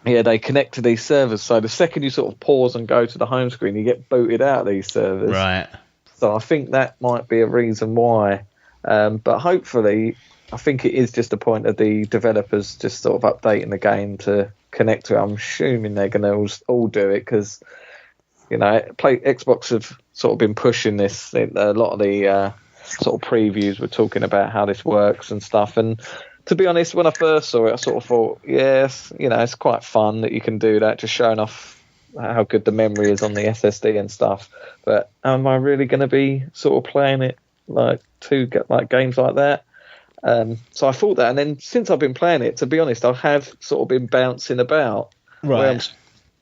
Yeah, they connect to these servers. So the second you sort of pause and go to the home screen, you get booted out of these servers. Right. So I think that might be a reason why. But hopefully, I think it is just a point of the developers just sort of updating the game to connect to it. I'm assuming they're going to all do it because, Xbox have sort of been pushing this. A lot of the sort of previews were talking about how this works and stuff. And to be honest, when I first saw it, I sort of thought, yes, it's quite fun that you can do that, just showing off how good the memory is on the SSD and stuff. But am I really going to be sort of playing it like games like that? So I thought that, and then since I've been playing it, to be honest, I have sort of been bouncing about. Right. Where I'm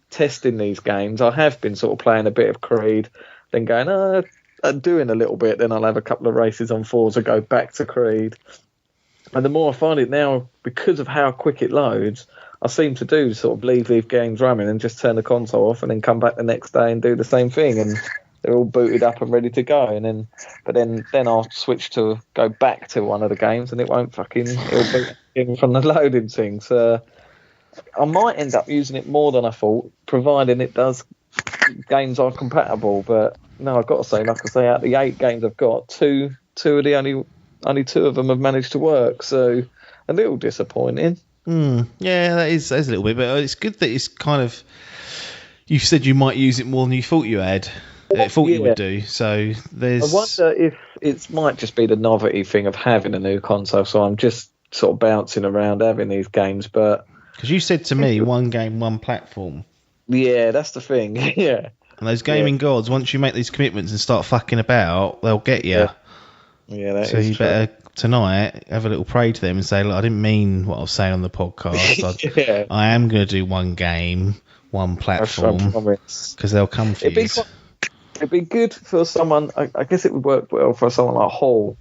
testing these games, I have been sort of playing a bit of Creed, then going, doing a little bit, then I'll have a couple of races on Forza, go back to Creed. And the more I find it now, because of how quick it loads, I seem to do sort of leave games running and just turn the console off and then come back the next day and do the same thing. And they're all booted up and ready to go. And then I'll switch to go back to one of the games and it'll boot in from the loading thing. So I might end up using it more than I thought, providing it does games are compatible. But no, I've got to say, like I say, out of the 8 games I've got, two of the only 2 of them have managed to work. So a little disappointing. Yeah, that is a little bit, but it's good that it's kind of. You said you might use it more than you thought you had. You would do. So there's. I wonder if it might just be the novelty thing of having a new console. So I'm just sort of bouncing around having these games, but because you said to me, one game, one platform. Yeah, that's the thing. Yeah. And those gaming gods, once you make these commitments and start fucking about, they'll get you. Yeah, that so is you true. better tonight have a little pray to them and say, look, I didn't mean what I was saying on the podcast. I am going to do one game, one platform, because they'll come for you. It'd be good for someone. I guess it would work well for someone like Hall.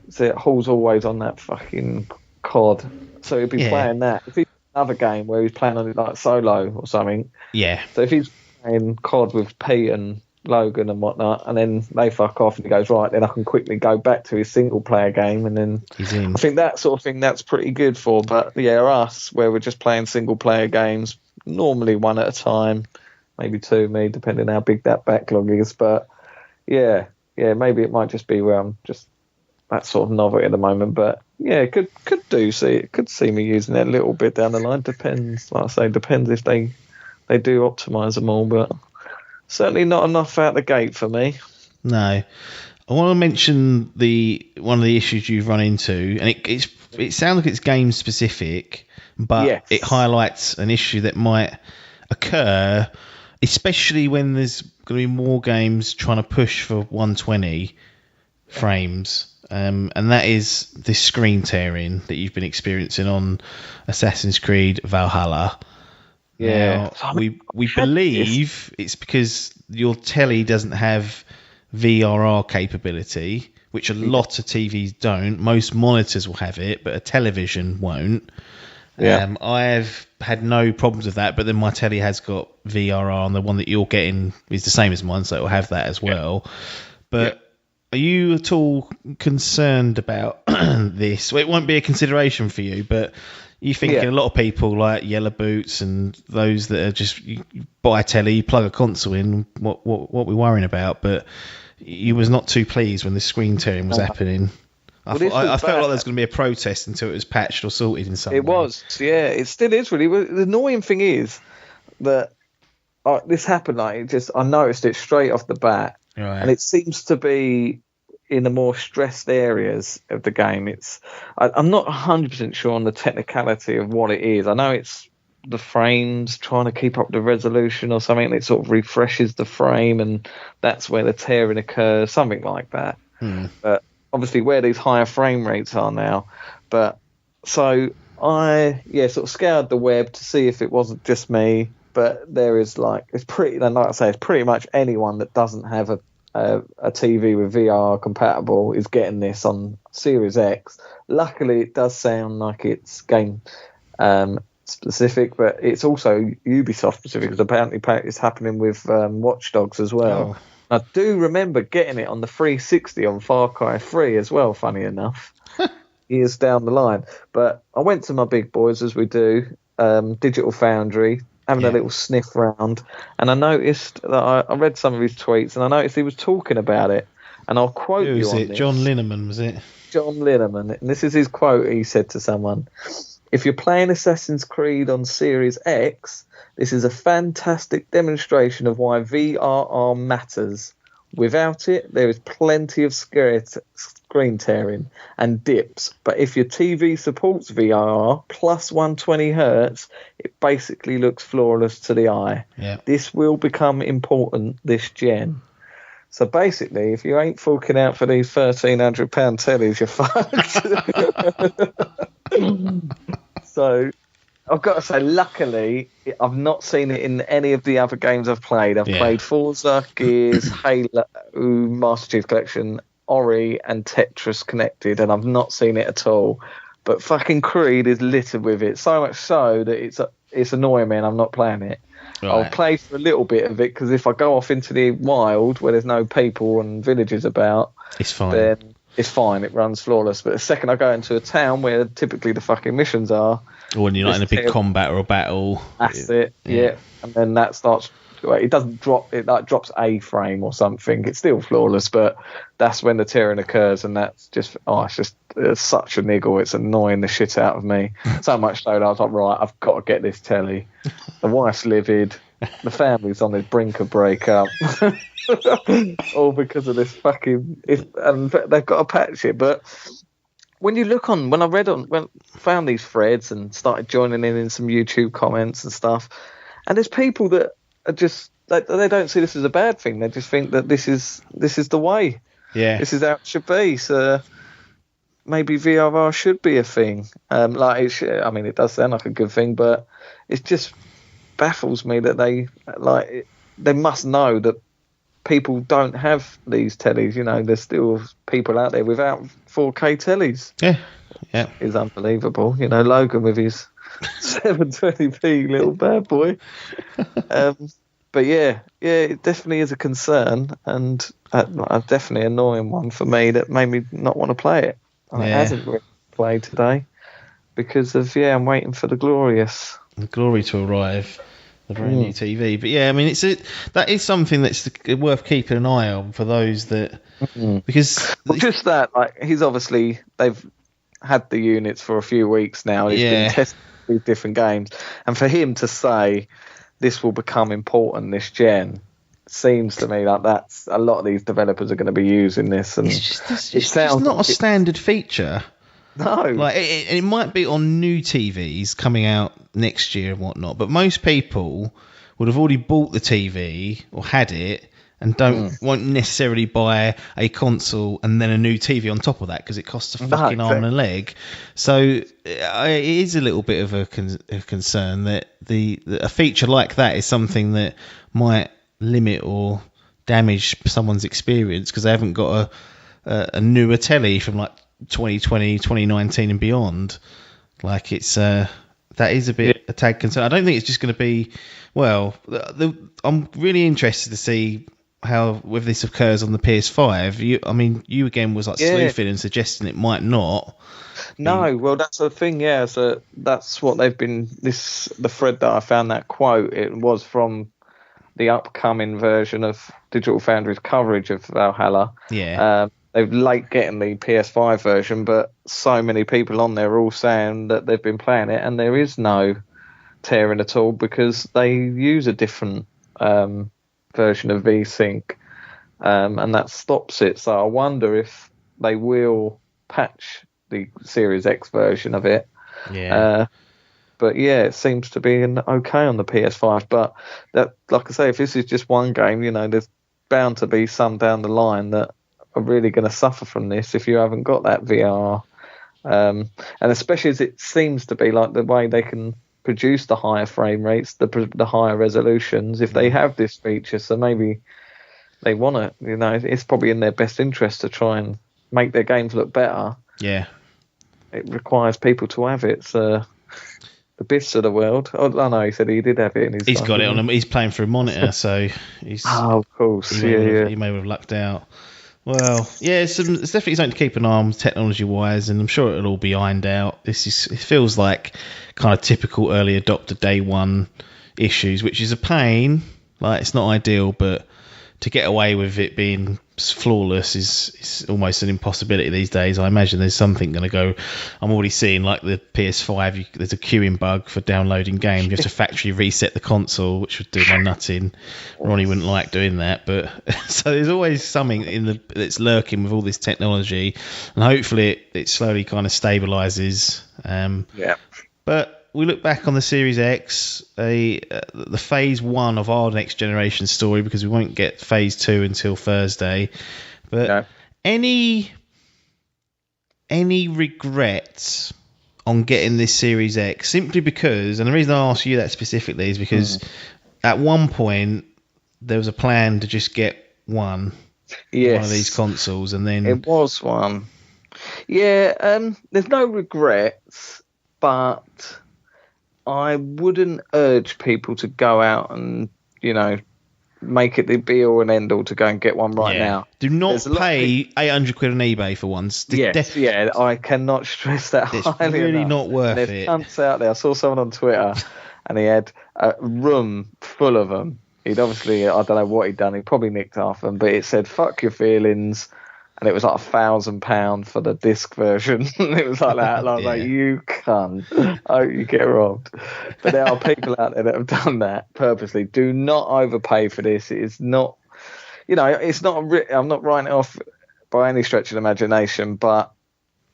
So Hall's always on that fucking COD, so he'd be playing that. If he's another game where he's playing on it like solo or something. Yeah. So if he's playing COD with Pete and Logan and whatnot, and then they fuck off and he goes, right, then I can quickly go back to his single player game, and then he's in. I think that sort of thing that's pretty good for. But yeah, us where we're just playing single player games, normally one at a time, maybe 2, depending how big that backlog is. But yeah, maybe it might just be where I'm just that sort of novelty at the moment. But yeah, could see me using it a little bit down the line. Depends, like I say, depends if they do optimize them all, but certainly not enough out the gate for me. No. I want to mention one of the issues you've run into, and it sounds like it's game specific, but it highlights an issue that might occur, especially when there's going to be more games trying to push for 120 frames. And that is the screen tearing that you've been experiencing on Assassin's Creed Valhalla. Yeah, now, we believe it's because your telly doesn't have VRR capability, which a lot of TVs don't. Most monitors will have it, but a television won't. Yeah. I've had no problems with that, but then my telly has got VRR, and the one that you're getting is the same as mine, so it will have that as well. But are you at all concerned about this? Well, it won't be a consideration for you, but you thinking a lot of people like Yellow Boots and those that are just you buy a telly, you plug a console in, what we're worrying about, but you was not too pleased when the screen tearing was happening. I felt like there was going to be a protest until it was patched or sorted in some way. It was, yeah. It still is really. The annoying thing is that this happened. I noticed it straight off the bat, right. And it seems to be in the more stressed areas of the game. I'm not 100% sure on the technicality of what it is. I know it's the frames trying to keep up the resolution or something. It sort of refreshes the frame, and that's where the tearing occurs, something like that. But obviously where these higher frame rates are now. But so I sort of scoured the web to see if it wasn't just me. But there is like I say, it's pretty much anyone that doesn't have a TV with VR compatible is getting this on Series X. Luckily, it does sound like it's game specific, but it's also Ubisoft specific, because apparently it's happening with Watch Dogs as well. I do remember getting it on the 360 on Far Cry 3 as well, funny enough, years down the line. But I went to my big boys, as we do, Digital Foundry, having a little sniff round, and I noticed that I read some of his tweets, and I noticed he was talking about it, and I'll quote you on this. Who was it? John Lineman, was it? John Lineman, and this is his quote. He said to someone, "If you're playing Assassin's Creed on Series X, this is a fantastic demonstration of why VRR matters. Without it, there is plenty of screen screen tearing and dips. But if your TV supports VRR plus 120 hertz, it basically looks flawless to the eye. Yeah. This will become important this gen. So basically, if you ain't forking out for these £1,300 tellies, you're fucked. So I've got to say, luckily, I've not seen it in any of the other games I've played. I've played Forza, Gears, Halo, Master Chief Collection, Ori, and Tetris Connected, and I've not seen it at all. But fucking Creed is littered with it, so much so that it's annoying me and I'm not playing it. Right. I'll play for a little bit of it, because if I go off into the wild where there's no people and villages about, it's fine. Then it's fine. It runs flawless. But the second I go into a town where typically the fucking missions are, or when you're not in a big combat or a battle, that's it. Yeah, and then that starts. It doesn't drop. It like drops a frame or something. It's still flawless, but that's when the tearing occurs, and that's just it's such a niggle. It's annoying the shit out of me. So much so that I was like, right, I've got to get this telly. The wife's livid. The family's on the brink of breakup. All because of this fucking. And they've got to patch it, but. When I found these threads and started joining in some YouTube comments and stuff, and there's people that are just they don't see this as a bad thing. They just think that this is the way. Yeah, this is how it should be. So maybe VRR should be a thing. It does sound like a good thing, but it just baffles me that they must know that people don't have these tellies. You know, there's still people out there without 4K tellies. Yeah, it's unbelievable. You know, Logan with his 720p little bad boy. But yeah, it definitely is a concern, and a definitely annoying one for me that made me not want to play it. And it hasn't really played today because of I'm waiting for the glory to arrive. The brand new TV, but yeah, I mean, that is something that's worth keeping an eye on for those that because just that they've had the units for a few weeks now. He's been testing with different games, and for him to say this will become important this gen seems to me like that's a lot of these developers are going to be using this, and it's just not a standard feature. No, it might be on new TVs coming out next year and whatnot, but most people would have already bought the TV or had it and won't necessarily buy a console and then a new TV on top of that because it costs a fucking arm and a leg. So it is a little bit of a concern that a feature like that is something that might limit or damage someone's experience because they haven't got a newer telly from like 2020, 2019 and beyond. Like that is a tad concern. I don't think it's just going to be I'm really interested to see how whether this occurs on the PS5. You again was like sleuthing and suggesting it might not. No, well that's the thing. Yeah, so that's what they've been. The thread that I found, that quote, it was from the upcoming version of Digital Foundry's coverage of Valhalla. Yeah. They've late getting the PS5 version, but so many people on there are all saying that they've been playing it and there is no tearing at all because they use a different version of VSync, and that stops it. So I wonder if they will patch the Series X version of it. Yeah. But yeah, it seems to be okay on the PS5. But that, like I say, if this is just one game, there's bound to be some down the line that are really going to suffer from this if you haven't got that VR. And especially as it seems to be like the way they can produce the higher frame rates, the higher resolutions, if they have this feature. So maybe they want to, it's probably in their best interest to try and make their games look better. Yeah. It requires people to have it. So the Biffs of the world. Oh no, he said he did have it. He's got it on him. He's playing through a monitor, so he's. Oh, of course. He may have lucked out. Well, yeah, it's definitely something to keep an eye on technology-wise, and I'm sure it'll all be ironed out. It feels like kind of typical early adopter day one issues, which is a pain. Like, it's not ideal, but to get away with it being flawless is almost an impossibility these days. I imagine there's something going to go. I'm already seeing like the PS5. There's a queuing bug for downloading games. You have to factory reset the console, which would do my nut in. Ronnie wouldn't like doing that, but so there's always something that's lurking with all this technology, and hopefully it slowly kind of stabilizes. But we look back on the Series X, the Phase 1 of our next generation story, because we won't get Phase 2 until Thursday. But any regrets on getting this Series X? Simply because, and the reason I ask you that specifically is because at one point there was a plan to just get one of these consoles, and then... It was one. Yeah, there's no regrets, but... I wouldn't urge people to go out and, make it the be all and end all to go and get one right now. Do not pay £800 on eBay for ones. I cannot stress that highly enough. It's really not worth it. There's cunts out there. I saw someone on Twitter and he had a room full of them. He'd obviously, I don't know what he'd done. He probably nicked half them, but it said, fuck your feelings. And it was like £1,000 for the disc version. It was like that. And I was like, you cunt. I hope you get robbed. But there are people out there that have done that purposely. Do not overpay for this. It is not, it's not, I'm not writing it off by any stretch of the imagination, but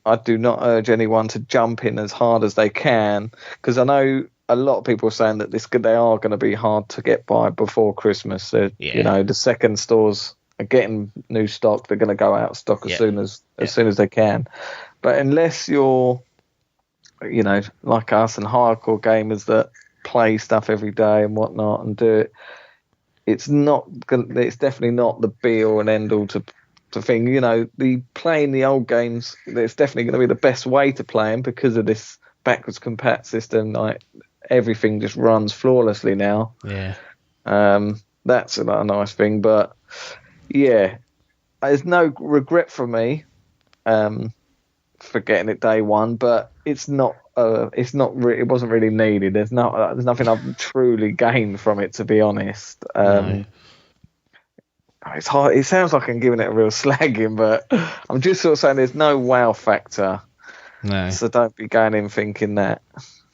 I do not urge anyone to jump in as hard as they can, because I know a lot of people are saying that they are going to be hard to get by before Christmas. So, the second stores are getting new stock. They're going to go out of stock as soon as they can. But unless you're, like us and hardcore gamers that play stuff every day and whatnot and do it, it's definitely not the be all and end all to thing. The playing the old games, it's definitely going to be the best way to play them because of this backwards compat system. Like everything just runs flawlessly now. That's a nice thing, but there's no regret for me for getting it day one, but it wasn't really needed. There's nothing I've truly gained from it, to be honest. No. It's hard. It sounds like I'm giving it a real slagging, but I'm just sort of saying there's no wow factor. No. So don't be going in thinking that.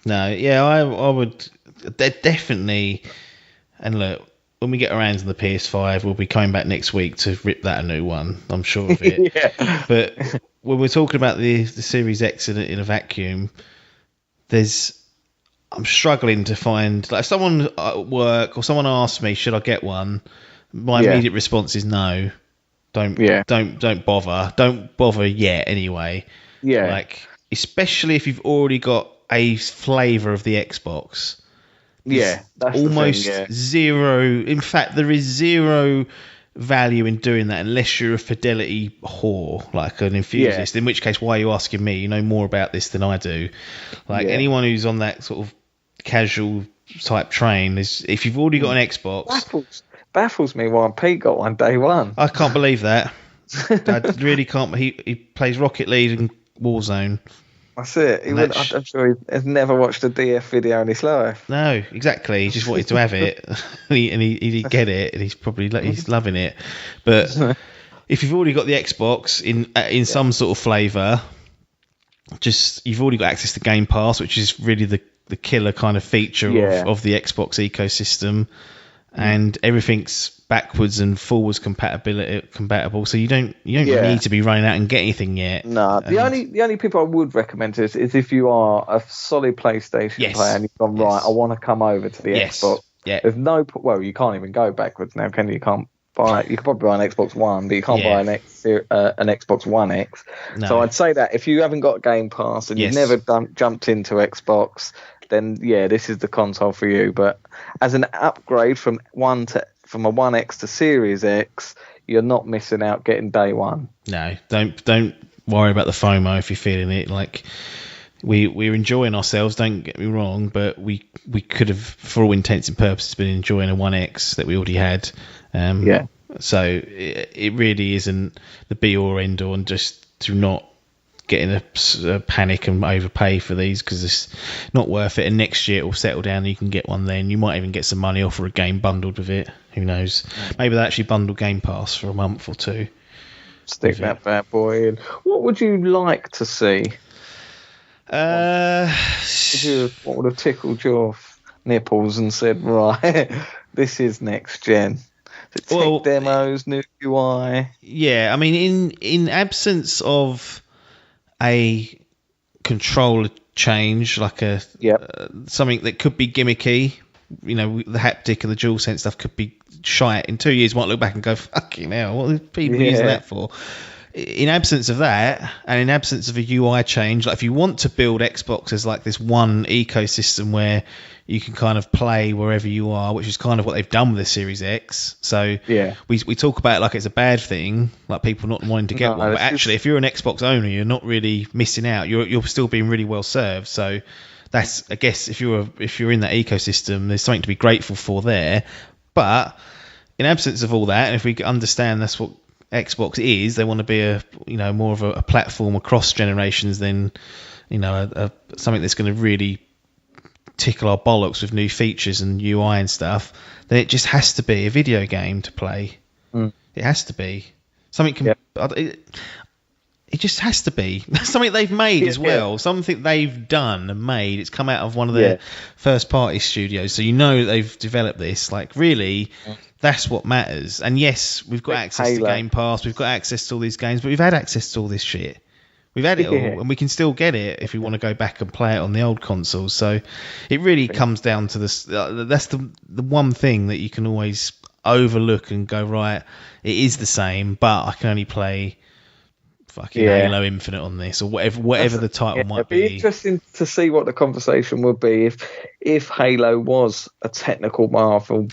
No, I would definitely. And look, when we get around to the PS5, we'll be coming back next week to rip that a new one. I'm sure of it. But when we're talking about the Series X in a vacuum, I'm struggling to find, like, if someone at work or someone asks me, should I get one? My immediate response is no. Don't bother. Don't bother yet anyway. Yeah. Like, especially if you've already got a flavour of the Xbox. Yeah, that's almost the thing, zero. In fact, there is zero value in doing that unless you're a fidelity whore, like an enthusiast. In which case, why are you asking me? You know more about this than I do. Like anyone who's on that sort of casual type train is, if you've already got an Xbox, baffles me why Pete got one day one. I can't believe that. I really can't. He plays Rocket League and Warzone. That's it. I'm sure he has never watched a DF video in his life. No, exactly. He just wanted to have it, and he didn't get it, and he's loving it. But if you've already got the Xbox in some sort of flavour, you've already got access to Game Pass, which is really the killer kind of feature of the Xbox ecosystem, and everything's backwards and forwards compatible, so you don't need to be running out and get anything yet. No, the only people I would recommend is if you are a solid PlayStation player and you've gone right, I want to come over to the Xbox. Yeah. There's you can't even go backwards now, can you? You can't buy. You could probably buy an Xbox One, but you can't buy an Xbox One X. No. So I'd say that if you haven't got Game Pass and you've never jumped into Xbox, then this is the console for you. But as an upgrade from a 1X to Series X, you're not missing out getting day one. No, don't worry about the FOMO if you're feeling it. Like we're enjoying ourselves, don't get me wrong, but we could have, for all intents and purposes, been enjoying a 1X that we already had. So it really isn't the be all or end all, and just to not get in a panic and overpay for these, because it's not worth it. And next year it will settle down and you can get one then. You might even get some money off for a game bundled with it. Who knows? Maybe they'll actually bundle Game Pass for a month or two. Stick that bad boy in. What would you like to see? What would have tickled your nipples and said, right, this is next gen? Tech demos, new UI. Yeah, I mean, in absence of a controller change, like something that could be gimmicky, the haptic and the DualSense stuff could be shite. In 2 years, might look back and go, fucking hell, what are people using that for? In absence of that, and in absence of a UI change, like if you want to build Xbox as like this one ecosystem where you can kind of play wherever you are, which is kind of what they've done with the Series X. So we talk about it like it's a bad thing, like people not wanting to get one. But actually, if you're an Xbox owner, you're not really missing out. You're still being really well served. So that's, I guess, if you're in that ecosystem, there's something to be grateful for there. But in absence of all that, and if we understand that's what Xbox is, they want to be more of a platform across generations than something that's going to really tickle our bollocks with new features and UI and stuff. Then it just has to be a video game to play. It has to be something. It just has to be something they've made as well. Something they've done and made. It's come out of one of their first party studios, so that they've developed this. Like, really, that's what matters. And yes, we've got access to Game Pass, we've got access to all these games, but we've had access to all this shit. We've had it all, and we can still get it if we want to go back and play it on the old consoles. So it really comes down to this. That's the one thing that you can always overlook and go, right, it is the same, but I can only play fucking Halo Infinite on this, or whatever the title might be. It'd be interesting to see what the conversation would be if Halo was a technical marvel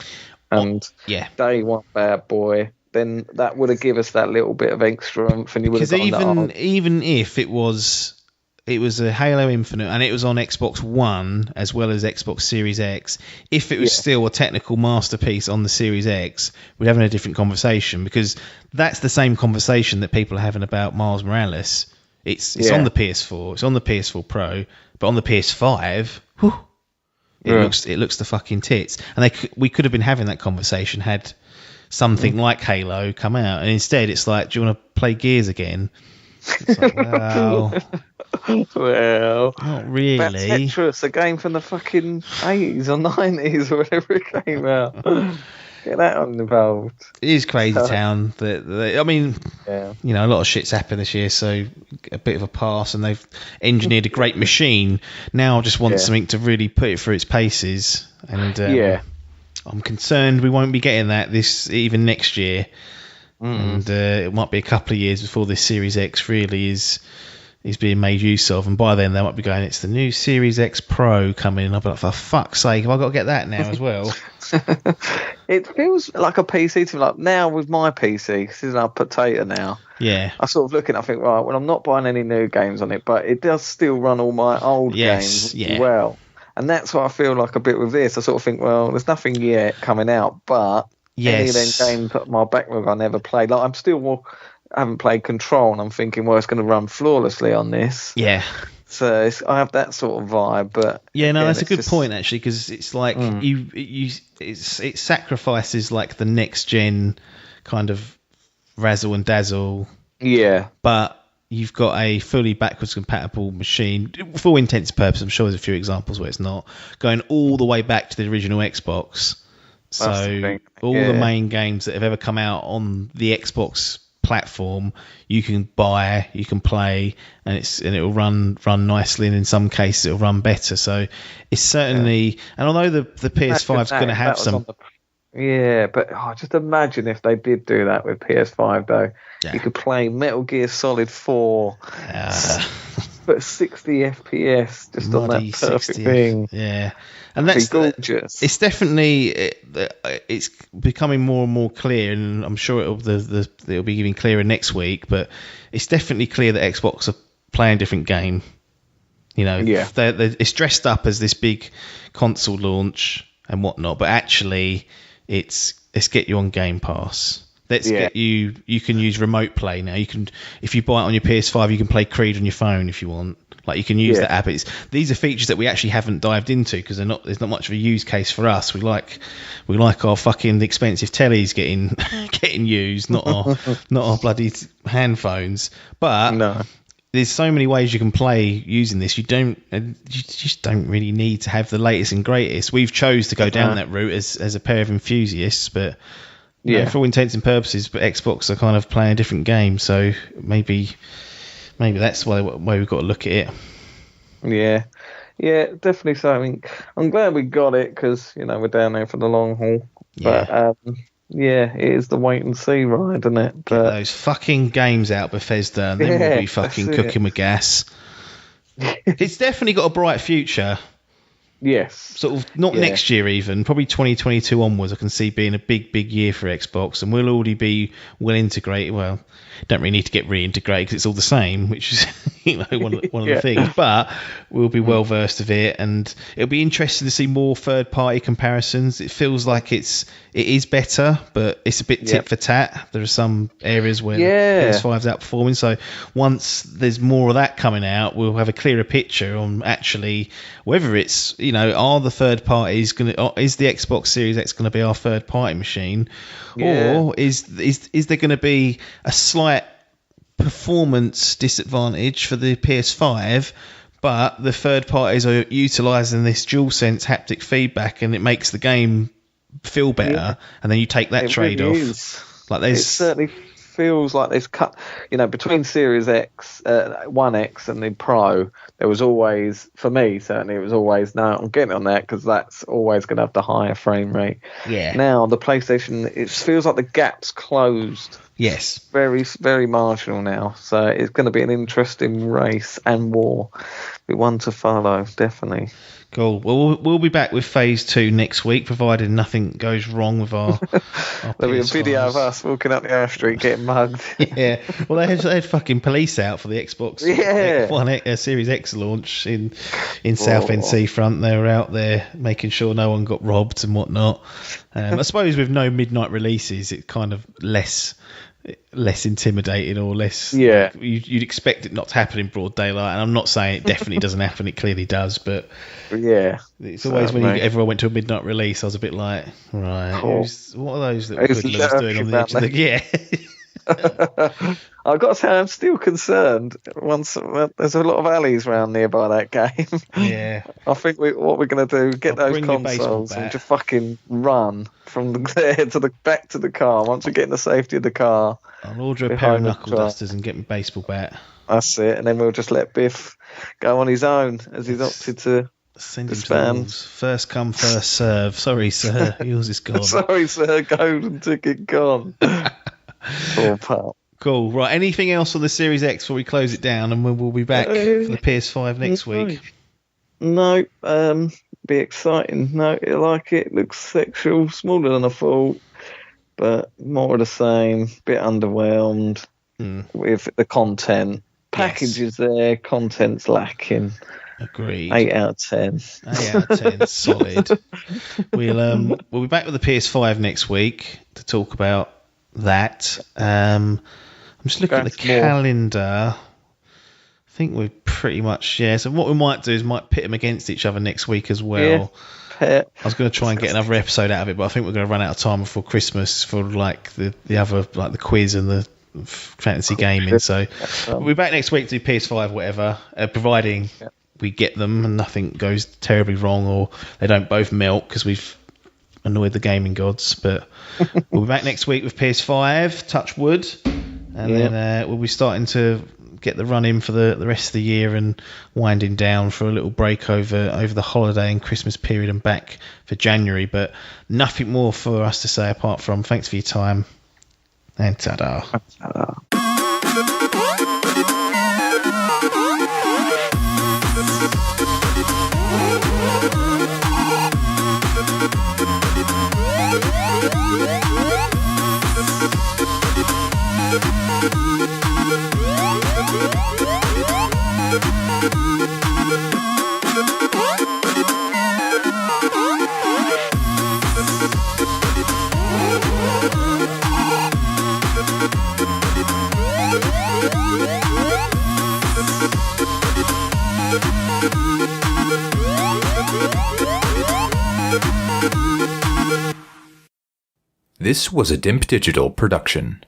and day one bad boy. Then that would have given us that little bit of extra oomph, and you would have gone, even if it was a Halo Infinite and it was on Xbox One as well as Xbox Series X, if it was still a technical masterpiece on the Series X, we're having a different conversation, because that's the same conversation that people are having about Miles Morales. It's on the PS4, it's on the PS4 Pro, but on the PS5, it looks the fucking tits. And we could have been having that conversation had something like Halo come out, and instead it's like, do you want to play Gears again? It's like, well, not really. Tetris, a game from the fucking 80s or 90s or whatever it came out. Get that involved. It is crazy town. I mean, a lot of shit's happened this year, so a bit of a pass, and they've engineered a great machine. Now I just want something to really put it through its paces, and I'm concerned we won't be getting that even next year. And it might be a couple of years before this Series X really is being made use of, and by then they might be going, it's the new Series X Pro coming, and I'll be like, for fuck's sake, have I got to get that now as well? It feels like a PC to me, like now with my PC, this is our potato now. Yeah. I sort of look and I think, right, well, I'm not buying any new games on it, but it does still run all my old games as well. And that's what I feel like a bit with this. I sort of think, well, there's nothing yet coming out, but any of them games at my backlog I never played. Like, I haven't played Control, and I'm thinking, well, it's going to run flawlessly on this. Yeah. So I have that sort of vibe, but that's a good point actually, because it's like it sacrifices like the next gen kind of razzle and dazzle. Yeah. But you've got a fully backwards compatible machine, for all intents and purposes. I'm sure there's a few examples where it's not, going all the way back to the original Xbox. So all the main games that have ever come out on the Xbox platform, you can buy, you can play, and it'll run nicely, and in some cases it'll run better. So it's certainly, and although the PS5 is going to have some. But just imagine if they did do that with PS5 though. Yeah. You could play Metal Gear Solid 4, but 60 FPS just on that perfect thing. Yeah, and that's gorgeous. It's definitely it's becoming more and more clear, and I'm sure it'll be even clearer next week. But it's definitely clear that Xbox are playing a different game. It's dressed up as this big console launch and whatnot, but actually, let's get you on Game Pass. Let's get you. You can use remote play now. You can, if you buy it on your PS5, you can play Creed on your phone if you want. Like you can use the app. These are features that we actually haven't dived into because there's not much of a use case for us. We like our fucking expensive tellies getting used, not our bloody handphones. But No. there's so many ways you can play using this. You just don't really need to have the latest and greatest. We've chose to go down that route as a pair of enthusiasts, but for all intents and purposes, but Xbox are kind of playing a different game. So maybe that's the way we've got to look at it. Yeah, definitely so. I mean, I'm glad we got it because we're down there for the long haul. But it is the wait and see ride, isn't it? Get those fucking games out, Bethesda, and then we'll be fucking cooking with gas. It's definitely got a bright future. Yes. Sort of not next year even, probably 2022 onwards I can see being a big year for Xbox, and we'll already be well integrated. Well, don't really need to get reintegrated because it's all the same, which is one of the things, but we'll be well versed of it, and it'll be interesting to see more third party comparisons. It feels like it is better, but it's a bit tit for tat. There are some areas where PS5's outperforming, so once there's more of that coming out, we'll have a clearer picture on actually whether it's are the third parties is the Xbox Series X going to be our third party machine, or is there going to be a slight performance disadvantage for the PS5, but the third parties are utilising this DualSense haptic feedback and it makes the game feel better, and then you take that trade off. It certainly feels like there's cut, between Series X, 1X and the Pro, there was always, for me certainly, it was always, no, I'm getting on that because that's always going to have the higher frame rate. Yeah. Now, the PlayStation, it feels like the gap's closed. Yes. Very, very marginal now. So it's going to be an interesting race and war. Be one to follow, definitely. Cool. Well, we'll be back with Phase 2 next week, provided nothing goes wrong with our There'll be a video of us walking up the High Street getting mugged. Yeah. Well, they had fucking police out for the Xbox One Series X launch in Southend Seafront. They were out there making sure no one got robbed and whatnot. I suppose with no midnight releases, it's kind of less intimidating or less. Yeah. You'd expect it not to happen in broad daylight, and I'm not saying it definitely doesn't happen. It clearly does, but it's always when everyone went to a midnight release, I was a bit like, right, what are those little hoodlums doing on the edge of the I've got to say, I'm still concerned. There's a lot of alleys around nearby that game. Yeah, I think what we're going to do, those consoles and just fucking run from there back to the car. Once we get in the safety of the car, I'll order a pair of knuckle dusters and get my baseball bat. That's it, and then we'll just let Biff go on his own as he's opted to. Send him to first come, first serve. Sorry, sir, yours is gone. Sorry, sir, golden ticket gone. Poor pup. Cool. Right. Anything else on the Series X before we close it down, and we'll be back for the PS5 next week? No. Be exciting. No, I like it. Looks sexual. Smaller than I thought, but more of the same. Bit underwhelmed with the content. Package is there. Content's lacking. Agreed. 8 out of 10. 8 out of 10. Solid. We'll be back with the PS5 next week to talk about that. I'm just looking at the calendar. I think we're pretty much So what we might do is pit them against each other next week as well. I was going to try and get another episode out of it, but I think we're going to run out of time before Christmas for the other the quiz and the fantasy gaming. So we'll be back next week to do PS5, whatever, providing we get them and nothing goes terribly wrong or they don't both melt because we've annoyed the gaming gods. But we'll be back next week with PS5, touch wood, and then we'll be starting to get the run in for the rest of the year and winding down for a little break over the holiday and Christmas period and back for January. But nothing more for us to say apart from thanks for your time and ta-da. This was a Dimp Digital production.